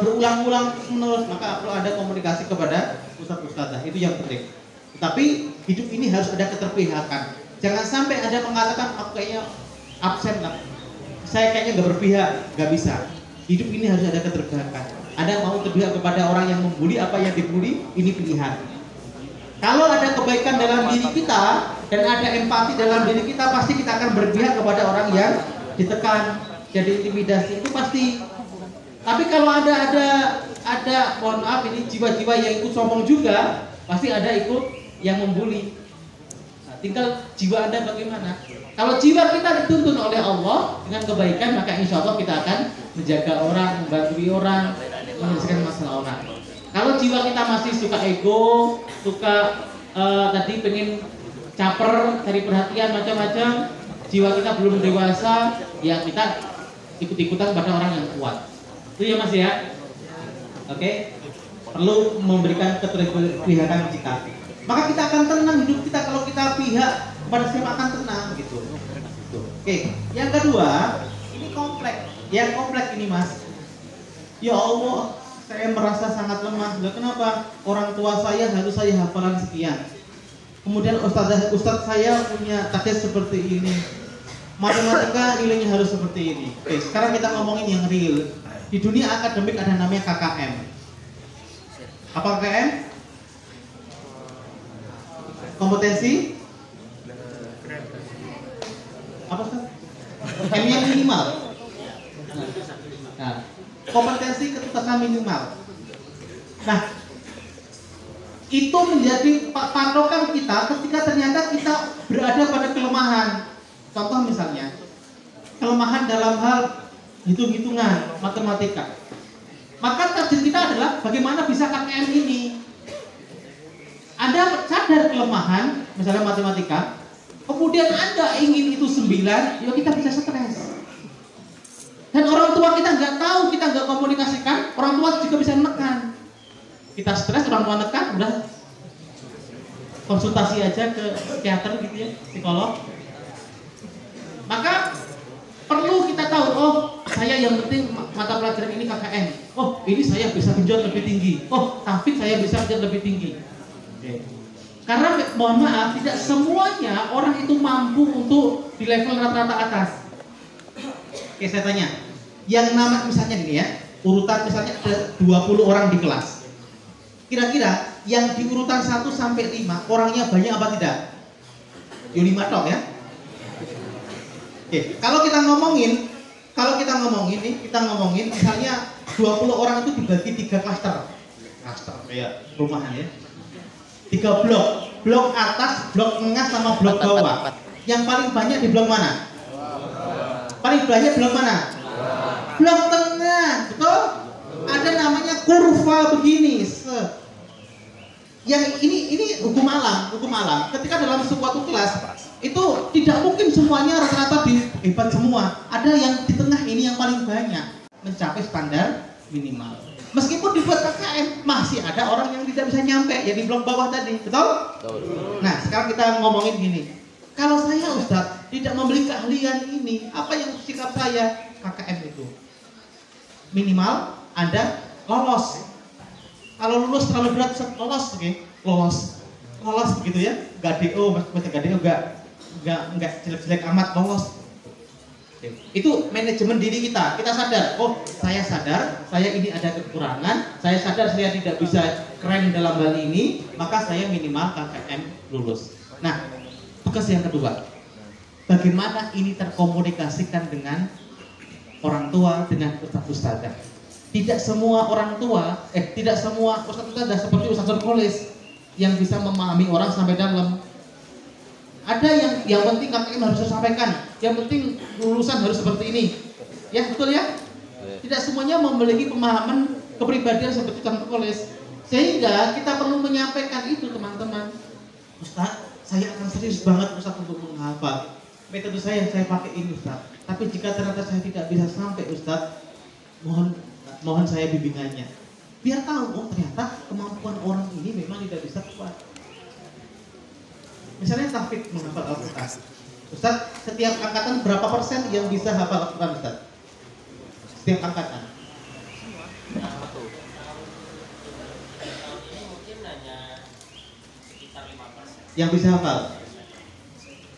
berulang-ulang menerus, maka perlu ada komunikasi kepada ustadz-ustadzah. Itu yang penting. Tapi hidup ini harus ada keterpihakan. Jangan sampai Anda mengatakan aku kayaknya absen lah. saya kayaknya nggak berpihak, nggak bisa. Hidup ini harus ada keterbukaan. Ada mau berpihak kepada orang yang membuli, apa yang dibully, ini pilihan. Kalau ada kebaikan dalam diri kita dan ada empati dalam diri kita, pasti kita akan berpihak kepada orang yang ditekan, jadi intimidasi itu pasti. Tapi kalau ada mohon maaf ini jiwa-jiwa yang ikut sombong juga, pasti ada ikut yang membuli. Nah, tinggal jiwa Anda bagaimana. Kalau jiwa kita dituntun oleh Allah dengan kebaikan, maka insya Allah kita akan menjaga orang, membantu orang, menyelesaikan masalah orang. Kalau jiwa kita masih suka ego, suka tadi pengen caper, cari perhatian macam-macam, jiwa kita belum dewasa, ya kita ikut-ikutan pada orang yang kuat. Itu ya Mas ya. Oke. Perlu memberikan keterpihakan kita. Maka kita akan tenang hidup kita kalau kita pihak kepada siapa akan tenang gitu. Oke. Yang kedua, ini kompleks. Yang kompleks ini Mas. Ya Allah, saya merasa sangat lemah. Loh, kenapa? Orang tua saya harus saya hafalan sekian. Kemudian ustadz saya punya target seperti ini. Matematika nilainya harus seperti ini. Oke, sekarang kita ngomongin yang real. Di dunia akademik ada namanya KKM. Apa KKM? Kompetensi? Apa Ustaz? M yang minimal. Nah, kompetensi ketuntasan minimal. Nah, itu menjadi patokan kita ketika ternyata kita berada pada kelemahan. Contoh misalnya, kelemahan dalam hal hitung-hitungan, matematika. Maka target kita adalah bagaimana bisa KKM ini. Anda sadar kelemahan, misalnya matematika, kemudian Anda ingin itu 9, ya kita bisa stres. Dan orang tua kita nggak tahu, kita nggak komunikasikan, orang tua juga bisa menekan. Kita stres, orang tua nekan, udah konsultasi aja ke psikiater gitu ya, psikolog. Maka perlu kita tahu, oh saya yang penting mata pelajaran ini KKM. Oh ini saya bisa genjot lebih tinggi. Oh Taufik saya bisa genjot lebih tinggi. Oke. Karena mohon maaf, tidak semuanya orang itu mampu untuk di level rata-rata atas. Oke, saya tanya, yang nama misalnya ini ya, urutan misalnya ada 20 orang di kelas. Kira-kira yang di urutan 1 sampai 5 orangnya banyak apa tidak? Yo 5 tok ya. Oke, kalau kita ngomongin nih, kita ngomongin misalnya 20 orang itu dibagi 3 klaster. Klaster kayak perumahan ya. 3 blok atas, blok tengah sama blok bawah. Yang paling banyak di blok mana? Paling banyak blok mana? Blok tengah, betul? Ada namanya kurva begini. Yang ini hukum alam. Ketika dalam suatu kelas itu tidak mungkin semuanya rata-rata hebat semua. Ada yang di tengah ini yang paling banyak mencapai standar minimal. Meskipun dibuat KKM, masih ada orang yang tidak bisa nyampe, ya di blok bawah tadi, betul? Nah, sekarang kita ngomongin gini. Kalau saya Ustadz tidak memiliki keahlian ini, apa yang sikap saya? KKM itu minimal Anda lolos. Kalau lulus terlalu berat, lolos, oke? Lolos begitu ya? Gak DO, macam gak DO, gak jelek-jelek amat, lolos. Itu manajemen diri kita. Kita sadar, oh saya sadar saya ini ada kekurangan, saya sadar saya tidak bisa keren dalam hal ini, maka saya minimal KKM lulus. Nah, tugas yang kedua, bagaimana ini terkomunikasikan dengan orang tua, dengan ustadz-ustadzah. Tidak semua orang tua, tidak semua ustadz-ustadzah seperti Ustadz Kolis yang bisa memahami orang sampai dalam. Ada yang penting KKM harus disampaikan, yang penting lulusan harus seperti ini. Ya, betul ya? Tidak semuanya memiliki pemahaman kepribadian seperti Ustadz Kolis. Sehingga kita perlu menyampaikan itu teman-teman. Ustadz, saya akan serius banget Ustadz untuk menghafal. Metode saya pakai ini Ustadz. Tapi jika ternyata saya tidak bisa sampai Ustadz, mohon saya bimbingannya. Biar tahu, oh ternyata kemampuan orang ini memang tidak bisa kuat. Misalnya Taufik menghafal Al-Quran. Ustaz, setiap angkatan berapa persen yang bisa hafal Al-Quran Ustaz? Setiap angkatan. Mungkin hanya sekitar 5%. Yang bisa hafal.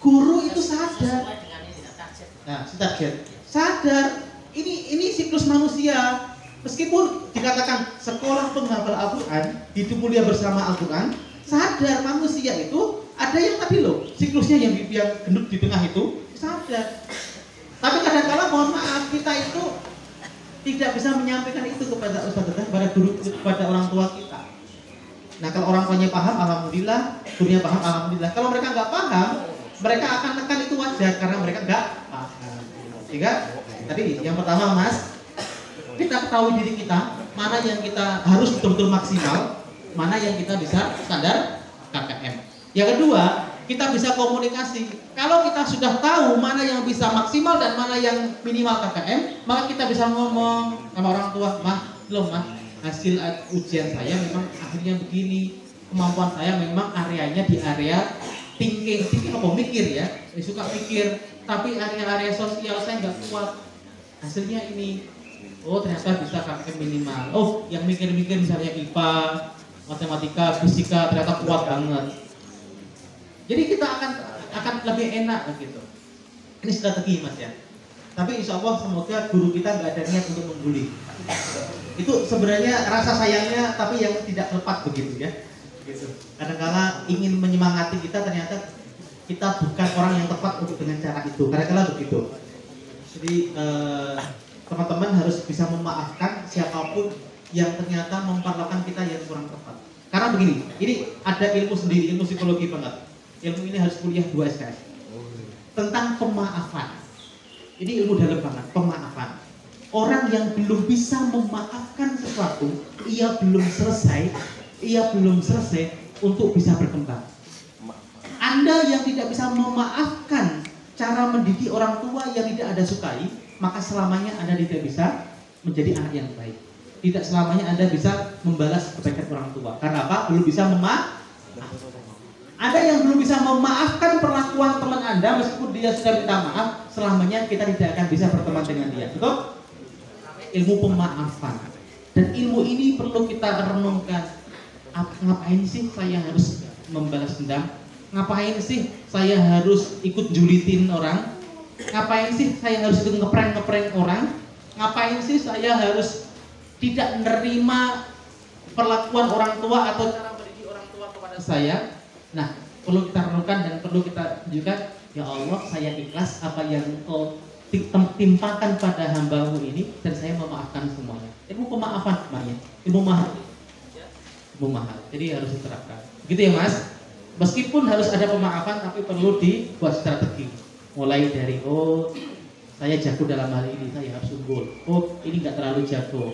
Guru itu sadar. Sesuai dengan ini target. Nah, si target. sadar ini siklus manusia. Meskipun dikatakan sekolah penghafal Al-Quran, hidup mulia bersama Al-Quran, sadar manusia itu ada yang tadi loh, siklusnya yang gendut di tengah itu, sadar. Tapi kadang-kala mohon maaf, kita itu tidak bisa menyampaikan itu kepada ustadz, kepada guru, kepada orang tua kita. Nah kalau orang tuanya paham, alhamdulillah, gurunya paham, alhamdulillah. Kalau mereka nggak paham, mereka akan tekan itu wajar karena mereka nggak paham. Sehingga tadi yang pertama Mas, kita ketahui diri kita, mana yang kita harus betul-betul maksimal, mana yang kita bisa standar KKM. Yang kedua, kita bisa komunikasi. Kalau kita sudah tahu mana yang bisa maksimal dan mana yang minimal KKM, maka kita bisa ngomong sama orang tua, belum hasil ujian saya memang akhirnya begini, kemampuan saya memang areanya di area thinking apa mikir ya, suka mikir, tapi area sosial saya nggak kuat, hasilnya ini. Oh ternyata bisa KKM minimal. Oh yang mikir-mikir misalnya IPA, matematika, fisika ternyata kuat banget. Jadi kita akan lebih enak begitu. Ini strategi Mas ya. Tapi insya Allah semoga guru kita nggak ada niat untuk membuli. Itu sebenarnya rasa sayangnya, tapi yang tidak tepat begitu ya. Gitu. Kadang-kala ingin menyemangati kita, ternyata kita bukan orang yang tepat untuk dengan cara itu. Kadang-kala begitu. Jadi teman-teman harus bisa memaafkan siapapun yang ternyata memperlakukan kita yang kurang tepat. Karena begini, ini ada ilmu sendiri, ilmu psikologi banget. Ilmu ini harus kuliah 2 SKS. Tentang pemaafan. Ini ilmu dalam banget, pemaafan. Orang yang belum bisa memaafkan sesuatu, ia belum selesai untuk bisa berkembang. Anda yang tidak bisa memaafkan cara mendidik orang tua yang tidak Anda sukai, maka selamanya Anda tidak bisa menjadi anak yang baik. Tidak selamanya Anda bisa membalas kebaikan orang tua. Karena apa? Belum bisa memaafkan. Ada yang belum bisa memaafkan perlakuan teman Anda meskipun dia sudah minta maaf, selamanya kita tidak akan bisa berteman dengan dia. Betul? Ilmu pemaafan. Dan ilmu ini perlu kita renungkan. Ngapain sih saya harus membalas dendam? Ngapain sih saya harus ikut julitin orang? Ngapain sih saya harus ikut ngeprank orang? Ngapain sih saya harus tidak menerima perlakuan orang tua atau cara mendidik orang tua kepada saya? Nah, perlu kita renungkan dan perlu kita tunjukkan, ya Allah, saya ikhlas apa yang Engkau timpakan pada hamba-Mu ini dan saya memaafkan semuanya. Ilmu pemaafan namanya, ilmu mahal. Jadi harus diterapkan. Begitu ya Mas? Meskipun harus ada pemaafan, tapi perlu dibuat strategi. Mulai dari saya jago dalam hal ini, saya harus unggul. Ini nggak terlalu jago,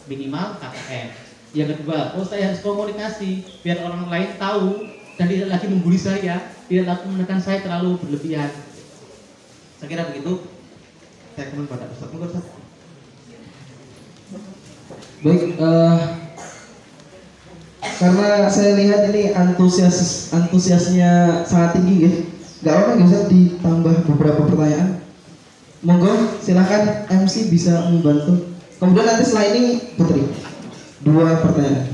minimal KKM. Yang kedua, saya harus komunikasi biar orang lain tahu dan tidak lagi membuli saya, tidak lagi menekan saya terlalu berlebihan. Saya kira begitu. Saya kembali pada Ustaz. Baik, karena saya lihat ini antusiasnya sangat tinggi ya. Gak apa-apa bisa ditambah beberapa pertanyaan. Monggo silahkan MC bisa membantu. Kemudian nanti setelah ini Putri 2 pertanyaan.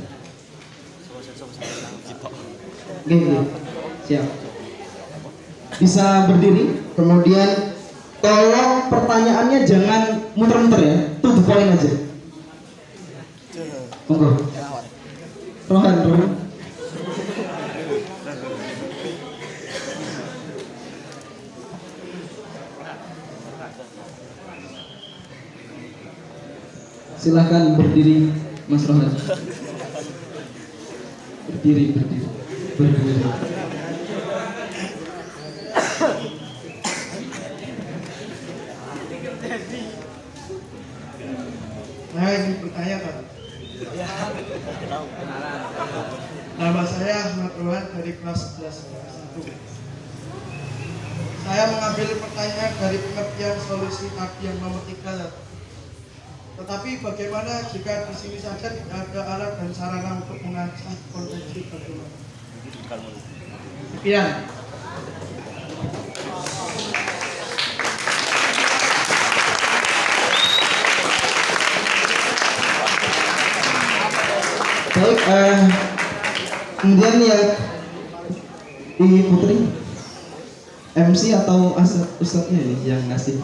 Oke, siap. Bisa berdiri. Kemudian tolong pertanyaannya jangan muter-muter ya, to the point aja. Monggo. Rohan dulu. Silahkan berdiri, Mas Rohan. Berdiri. Nah, ini bertanya Pak. Nama saya Ahmad Rohan dari kelas 11 1. Saya mengambil pertanyaan dari pengertian solusi tadi yang nomor 3. Tetapi bagaimana jika di sini saja tidak ada alat dan sarana untuk mengasah konvensi bagaimana? Sekian. Baik, kemudian ya Ibu Putri, MC atau Ustadznya ini yang ngasih?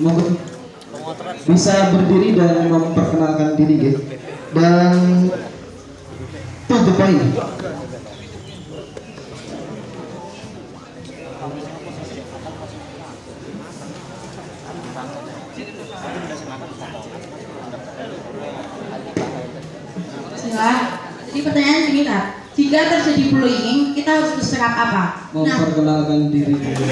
Monggo bisa berdiri dan memperkenalkan diri gitu. Dan to the point. Jadi pertanyaan gini Kak, jika terjadi bullying, kita harus bersikap apa? Memperkenalkan diri dulu.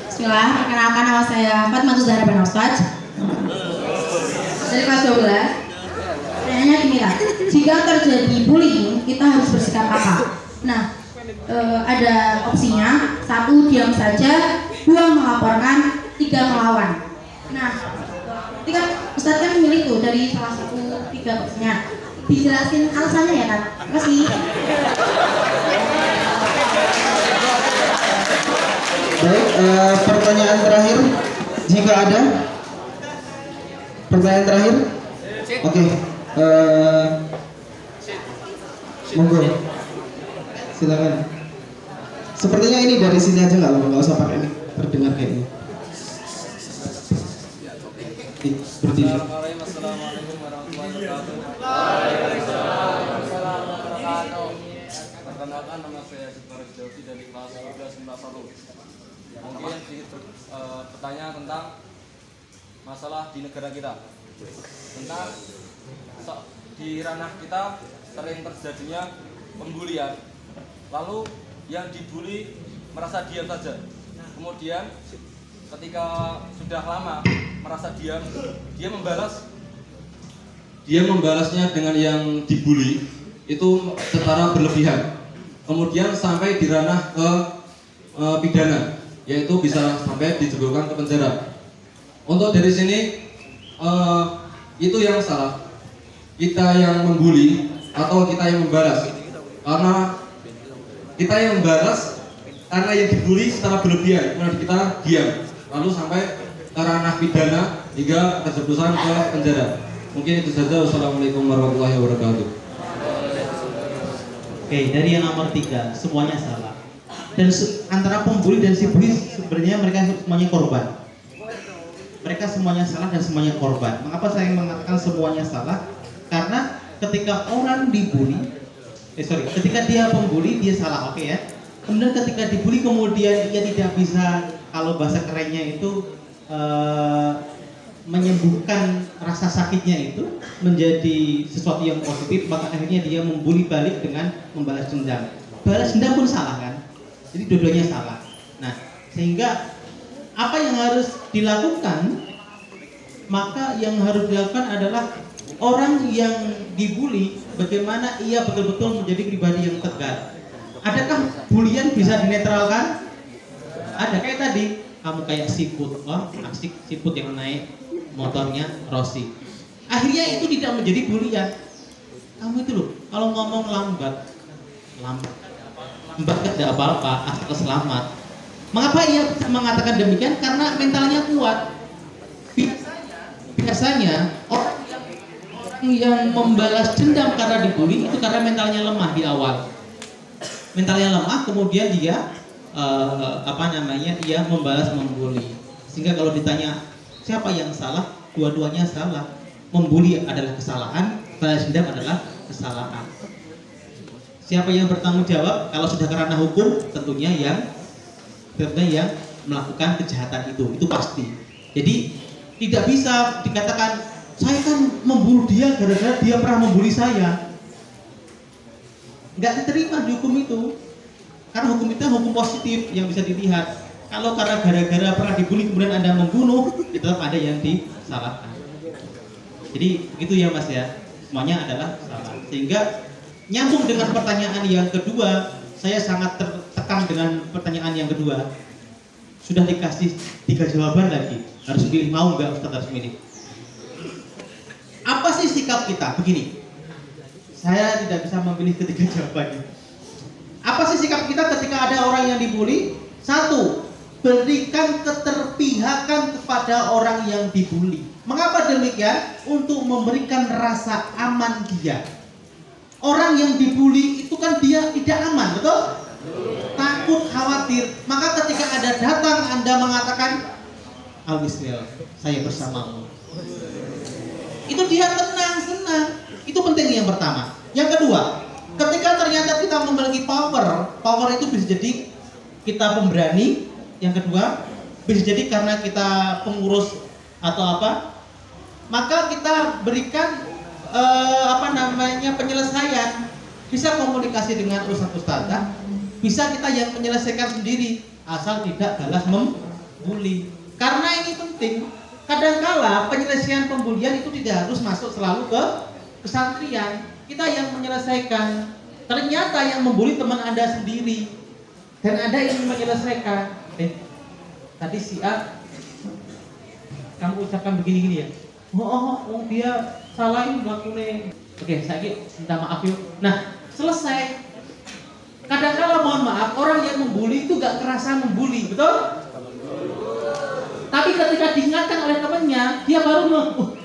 Bismillah, perkenalkan nama saya Fatmatul Zahra bin Ustaz dari kelas 12. Pertanyaannya gini Kak, jika terjadi bullying, kita harus bersikap apa? Nah, ada opsinya, 1 diam saja, 2 melaporkan, 3 melawan. Nah, ketika Ustadz kan memilih tuh dari salah satu 3 opsinya, dijelasin alasannya ya kan? Terima kasih. Baik, pertanyaan terakhir jika ada. Pertanyaan terakhir. Oke. Monggo. Silakan. Sepertinya ini dari sini aja nggak usah pakai ini, terdengar kayak ini. Berdiri. Assalamualaikum warahmatullahi wabarakatuh. Perkenalkan, nama saya Jepara Jauhi dari kelas 12 Mungkin sedikit pertanyaan tentang masalah di negara kita. Tentang di ranah kita sering terjadinya pembulian. Lalu yang dibully merasa diam saja. Kemudian ketika sudah lama merasa diam, dia membalasnya dengan yang dibully itu secara berlebihan. Kemudian sampai di ranah ke pidana, yaitu bisa sampai dijebloskan ke penjara. Untuk dari sini itu yang salah, kita yang membuli atau kita yang membalas? Karena kita yang membalas karena yang dibully secara berlebihan, kemudian kita diam, lalu sampai ke ranah pidana hingga terjeblosan ke penjara. Mungkin itu saja. Wassalamualaikum warahmatullahi wabarakatuh. Oke, dari yang nomor 3, semuanya salah. Dan antara pembuli dan si bully sebenarnya mereka semuanya korban. Mereka semuanya salah dan semuanya korban. Mengapa saya mengatakan semuanya salah? Karena ketika orang dibully, ketika dia pembuli dia salah, oke ya. Kemudian ketika dibully kemudian dia tidak bisa, kalau bahasa kerennya itu menyembuhkan rasa sakitnya itu menjadi sesuatu yang positif, maka akhirnya dia membuli balik dengan membalas dendam. Balas dendam pun salah kan? Jadi dua-duanya salah. Nah, sehingga apa yang harus dilakukan? Maka yang harus dilakukan adalah orang yang dibully bagaimana ia betul-betul menjadi pribadi yang tegar. Adakah bulian bisa dinetralkan? Ada, kayak tadi kamu kayak siput, asik siput yang naik motornya Rossi. Akhirnya itu tidak menjadi bulian. Kamu itu loh, kalau ngomong lambat tidak apa-apa, asal selamat. Mengapa ia mengatakan demikian? Karena mentalnya kuat. Biasanya orang yang membalas dendam karena dibully itu karena mentalnya lemah di awal. Mentalnya lemah, kemudian dia ia membalas membuli. Sehingga kalau ditanya siapa yang salah, dua-duanya salah. Membuli adalah kesalahan, balas dendam adalah kesalahan. Siapa yang bertanggung jawab kalau sudah ke ranah hukum? Tentunya yang melakukan kejahatan itu pasti. Jadi tidak bisa dikatakan saya kan membunuh dia gara-gara dia pernah membuli saya. Nggak diterima di hukum itu, karena hukum itu hukum positif yang bisa dilihat. Kalau karena gara-gara pernah dibully kemudian Anda membunuh, tetap ada yang disalahkan. Jadi begitu ya Mas ya, semuanya adalah salah. Sehingga nyambung dengan pertanyaan yang kedua, saya sangat tertekan dengan pertanyaan yang kedua. Sudah dikasih 3 jawaban lagi, harus pilih, mau nggak Ustaz harus milih. Apa sih sikap kita? Begini, saya tidak bisa memilih ketiga jawabannya. Apa sih sikap kita ketika ada orang yang dibully? 1, berikan keterpihakan kepada orang yang dibully. Mengapa demikian? Untuk memberikan rasa aman dia. Orang yang dibully itu kan dia tidak aman, betul? Takut, khawatir. Maka ketika ada datang Anda mengatakan, "Alwiswil, saya bersamamu." Itu dia tenang, senang. Itu penting yang pertama. Yang kedua, ketika ternyata kita memiliki power itu bisa jadi kita pemberani. Yang kedua, bisa jadi karena kita pengurus atau apa, maka kita berikan penyelesaian. Bisa komunikasi dengan ustadz-ustadzah, bisa kita yang menyelesaikan sendiri, asal tidak balas membuli. Karena ini penting. Kadangkala penyelesaian pembulian itu tidak harus masuk selalu ke pesantren. Kita yang menyelesaikan. Ternyata yang membuli teman Anda sendiri, dan Anda ingin menyelesaikan. Tadi si A kamu ucapkan begini-gini ya. Oh, dia salah ini melakukannya. Oke, saya minta maaf yuk. Nah, selesai. Kadang-kala mohon maaf, orang yang membuli itu gak kerasa membuli, betul? Tapi ketika diingatkan oleh temannya, dia baru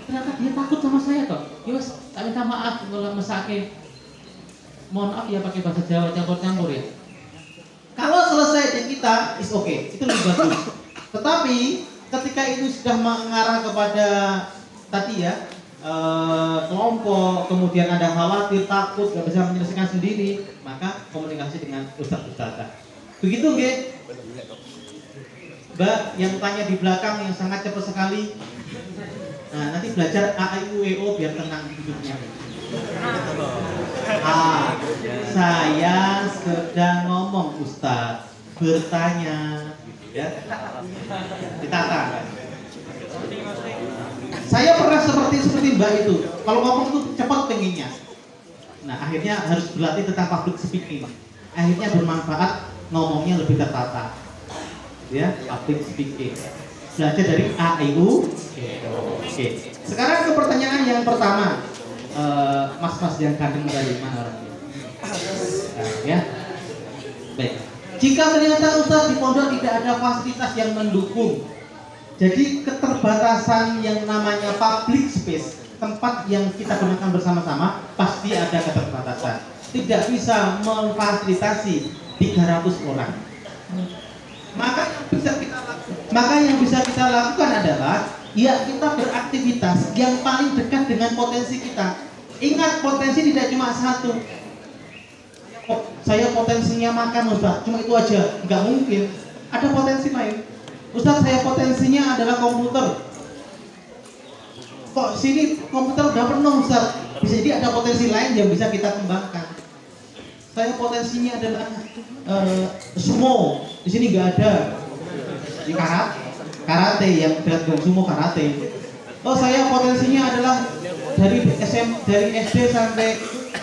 ternyata dia takut sama saya toh. Yus, saya minta maaf kalau mesake. Mohon maaf ya pakai bahasa Jawa campur-campur ya. Kalau selesai di kita, is okay, itu lebih bagus. Tetapi ketika itu sudah mengarah kepada tadi ya, kelompok, kemudian ada khawatir, takut, gak bisa menyelesaikan sendiri, maka komunikasi dengan ustadz-ustadzah. Begitu nggih? Mbak yang tanya di belakang yang sangat cepat sekali. Nah, nanti belajar A, I, U, E, O biar tenang hidupnya. Saya sedang ngomong Ustadz, bertanya, gitu ya. Ditata kan? Saya pernah seperti Mbak itu. Kalau ngomong itu cepat pengennya. Nah, akhirnya harus berlatih tentang public speaking. Akhirnya bermanfaat, ngomongnya lebih tertata. Ya, public speaking. Belajar dari A, I, U, E, O. Oke. Sekarang ke pertanyaan yang pertama. Mas-mas yang ganteng tadi, mana orangnya? Ya. Baik. Jika ternyata Ustadz di pondok tidak ada fasilitas yang mendukung, jadi keterbatasan yang namanya public space, tempat yang kita gunakan bersama-sama, pasti ada keterbatasan. Tidak bisa memfasilitasi 300 orang. Maka yang bisa kita lakukan adalah ya kita beraktivitas yang paling dekat dengan potensi kita. Ingat, potensi tidak cuma satu. Saya potensinya makan Ustaz, cuma itu aja, nggak mungkin. Ada potensi lain. Ustaz, saya potensinya adalah komputer. Kok sini komputer udah penuh Ustaz? Bisa jadi ada potensi lain yang bisa kita kembangkan. Saya potensinya adalah sumo, di sini nggak ada. Di karate yang berat sumo karate. Oh, saya potensinya adalah dari SD sampai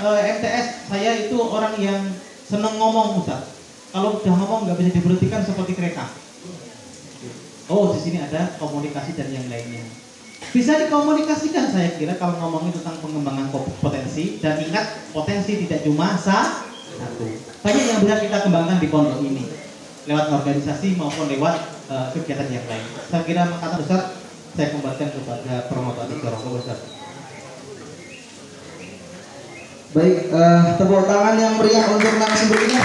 MTS, saya itu orang yang seneng ngomong Ustaz. Kalau udah ngomong nggak bisa diberhentikan seperti kereta. Oh, di sini ada komunikasi dan yang lainnya. Bisa dikomunikasikan saya kira kalau ngomongin tentang pengembangan potensi. Dan ingat, potensi tidak cuma satu. Banyak yang bisa kita kembangkan di pondok ini lewat organisasi maupun lewat kegiatan yang lain. Saya kira kata besar saya kembalikan kepada promotor Dorong Ustaz. Baik, tepuk tangan yang meriah untuk narasumber ini.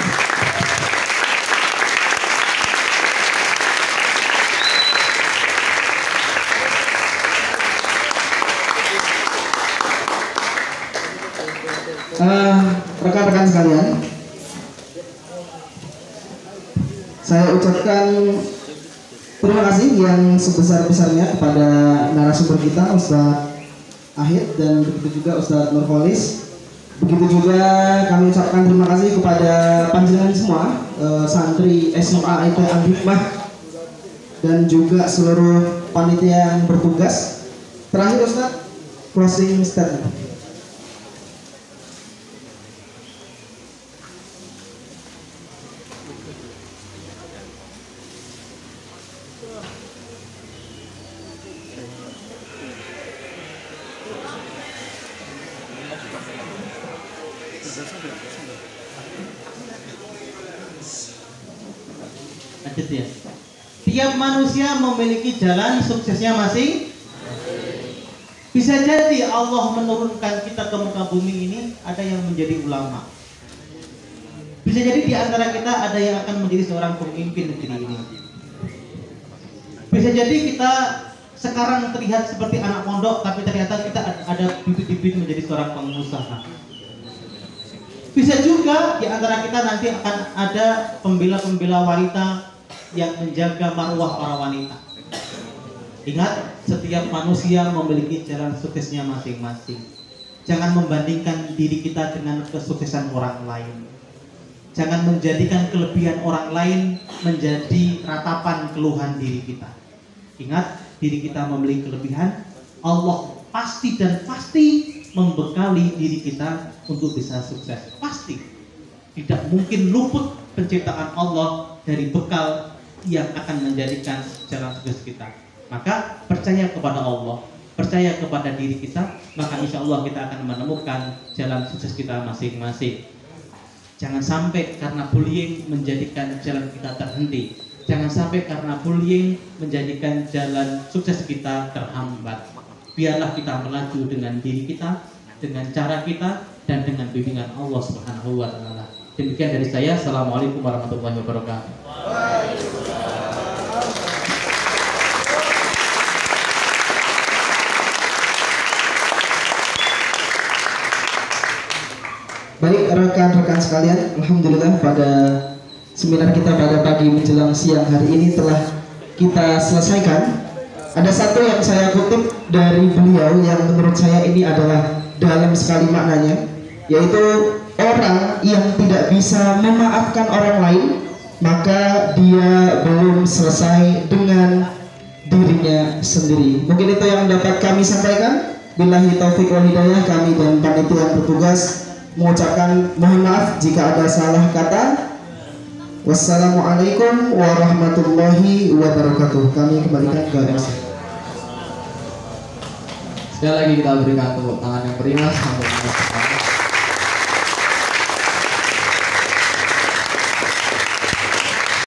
Rekan-rekan sekalian, saya ucapkan terima kasih yang sebesar-besarnya kepada narasumber kita Ustaz Ahid dan begitu juga Ustaz Nurholis. Begitu juga kami ucapkan terima kasih kepada panjenengan semua, santri SMA IT Al-Hikmah dan juga seluruh panitia yang bertugas. Terakhir Ustaz, closing statement. Ya. Tiap manusia memiliki jalan suksesnya masing. Bisa jadi Allah menurunkan kita ke muka bumi ini ada yang menjadi ulama. Bisa jadi di antara kita ada yang akan menjadi seorang pemimpin negeri ini. Bisa jadi kita sekarang terlihat seperti anak pondok, tapi ternyata kita ada bibit-bibit menjadi seorang pengusaha. Bisa juga di antara kita nanti akan ada pembela-pembela wanita yang menjaga marwah para wanita. Ingat, setiap manusia memiliki jalan suksesnya masing-masing. Jangan membandingkan diri kita dengan kesuksesan orang lain. Jangan menjadikan kelebihan orang lain menjadi ratapan keluhan diri kita. Ingat, diri kita memiliki kelebihan, Allah pasti dan pasti membekali diri kita untuk bisa sukses. Pasti. Tidak mungkin luput penciptaan Allah dari bekal yang akan menjadikan jalan sukses kita. Maka percaya kepada Allah, percaya kepada diri kita, maka insya Allah kita akan menemukan jalan sukses kita masing-masing. Jangan sampai karena bullying menjadikan jalan kita terhenti. Jangan sampai karena bullying menjadikan jalan sukses kita terhambat. Biarlah kita melaju dengan diri kita, dengan cara kita, dan dengan bimbingan Allah Subhanahu wa Ta'ala. Demikian dari saya. Assalamualaikum warahmatullahi wabarakatuh. Baik rekan-rekan sekalian, alhamdulillah pada seminar kita pada pagi menjelang siang hari ini telah kita selesaikan. Ada satu yang saya kutip dari beliau yang menurut saya ini adalah dalam sekali maknanya, yaitu orang yang tidak bisa memaafkan orang lain, maka dia belum selesai dengan dirinya sendiri. Mungkin itu yang dapat kami sampaikan. Billahi taufiq wal hidayah. Kami dan panitia yang bertugas mengucapkan mohon maaf jika ada salah kata. Wassalamualaikum warahmatullahi wabarakatuh. Kami kembalikan ke MC. Sekali lagi kita berikan tepuk tangan yang meriah.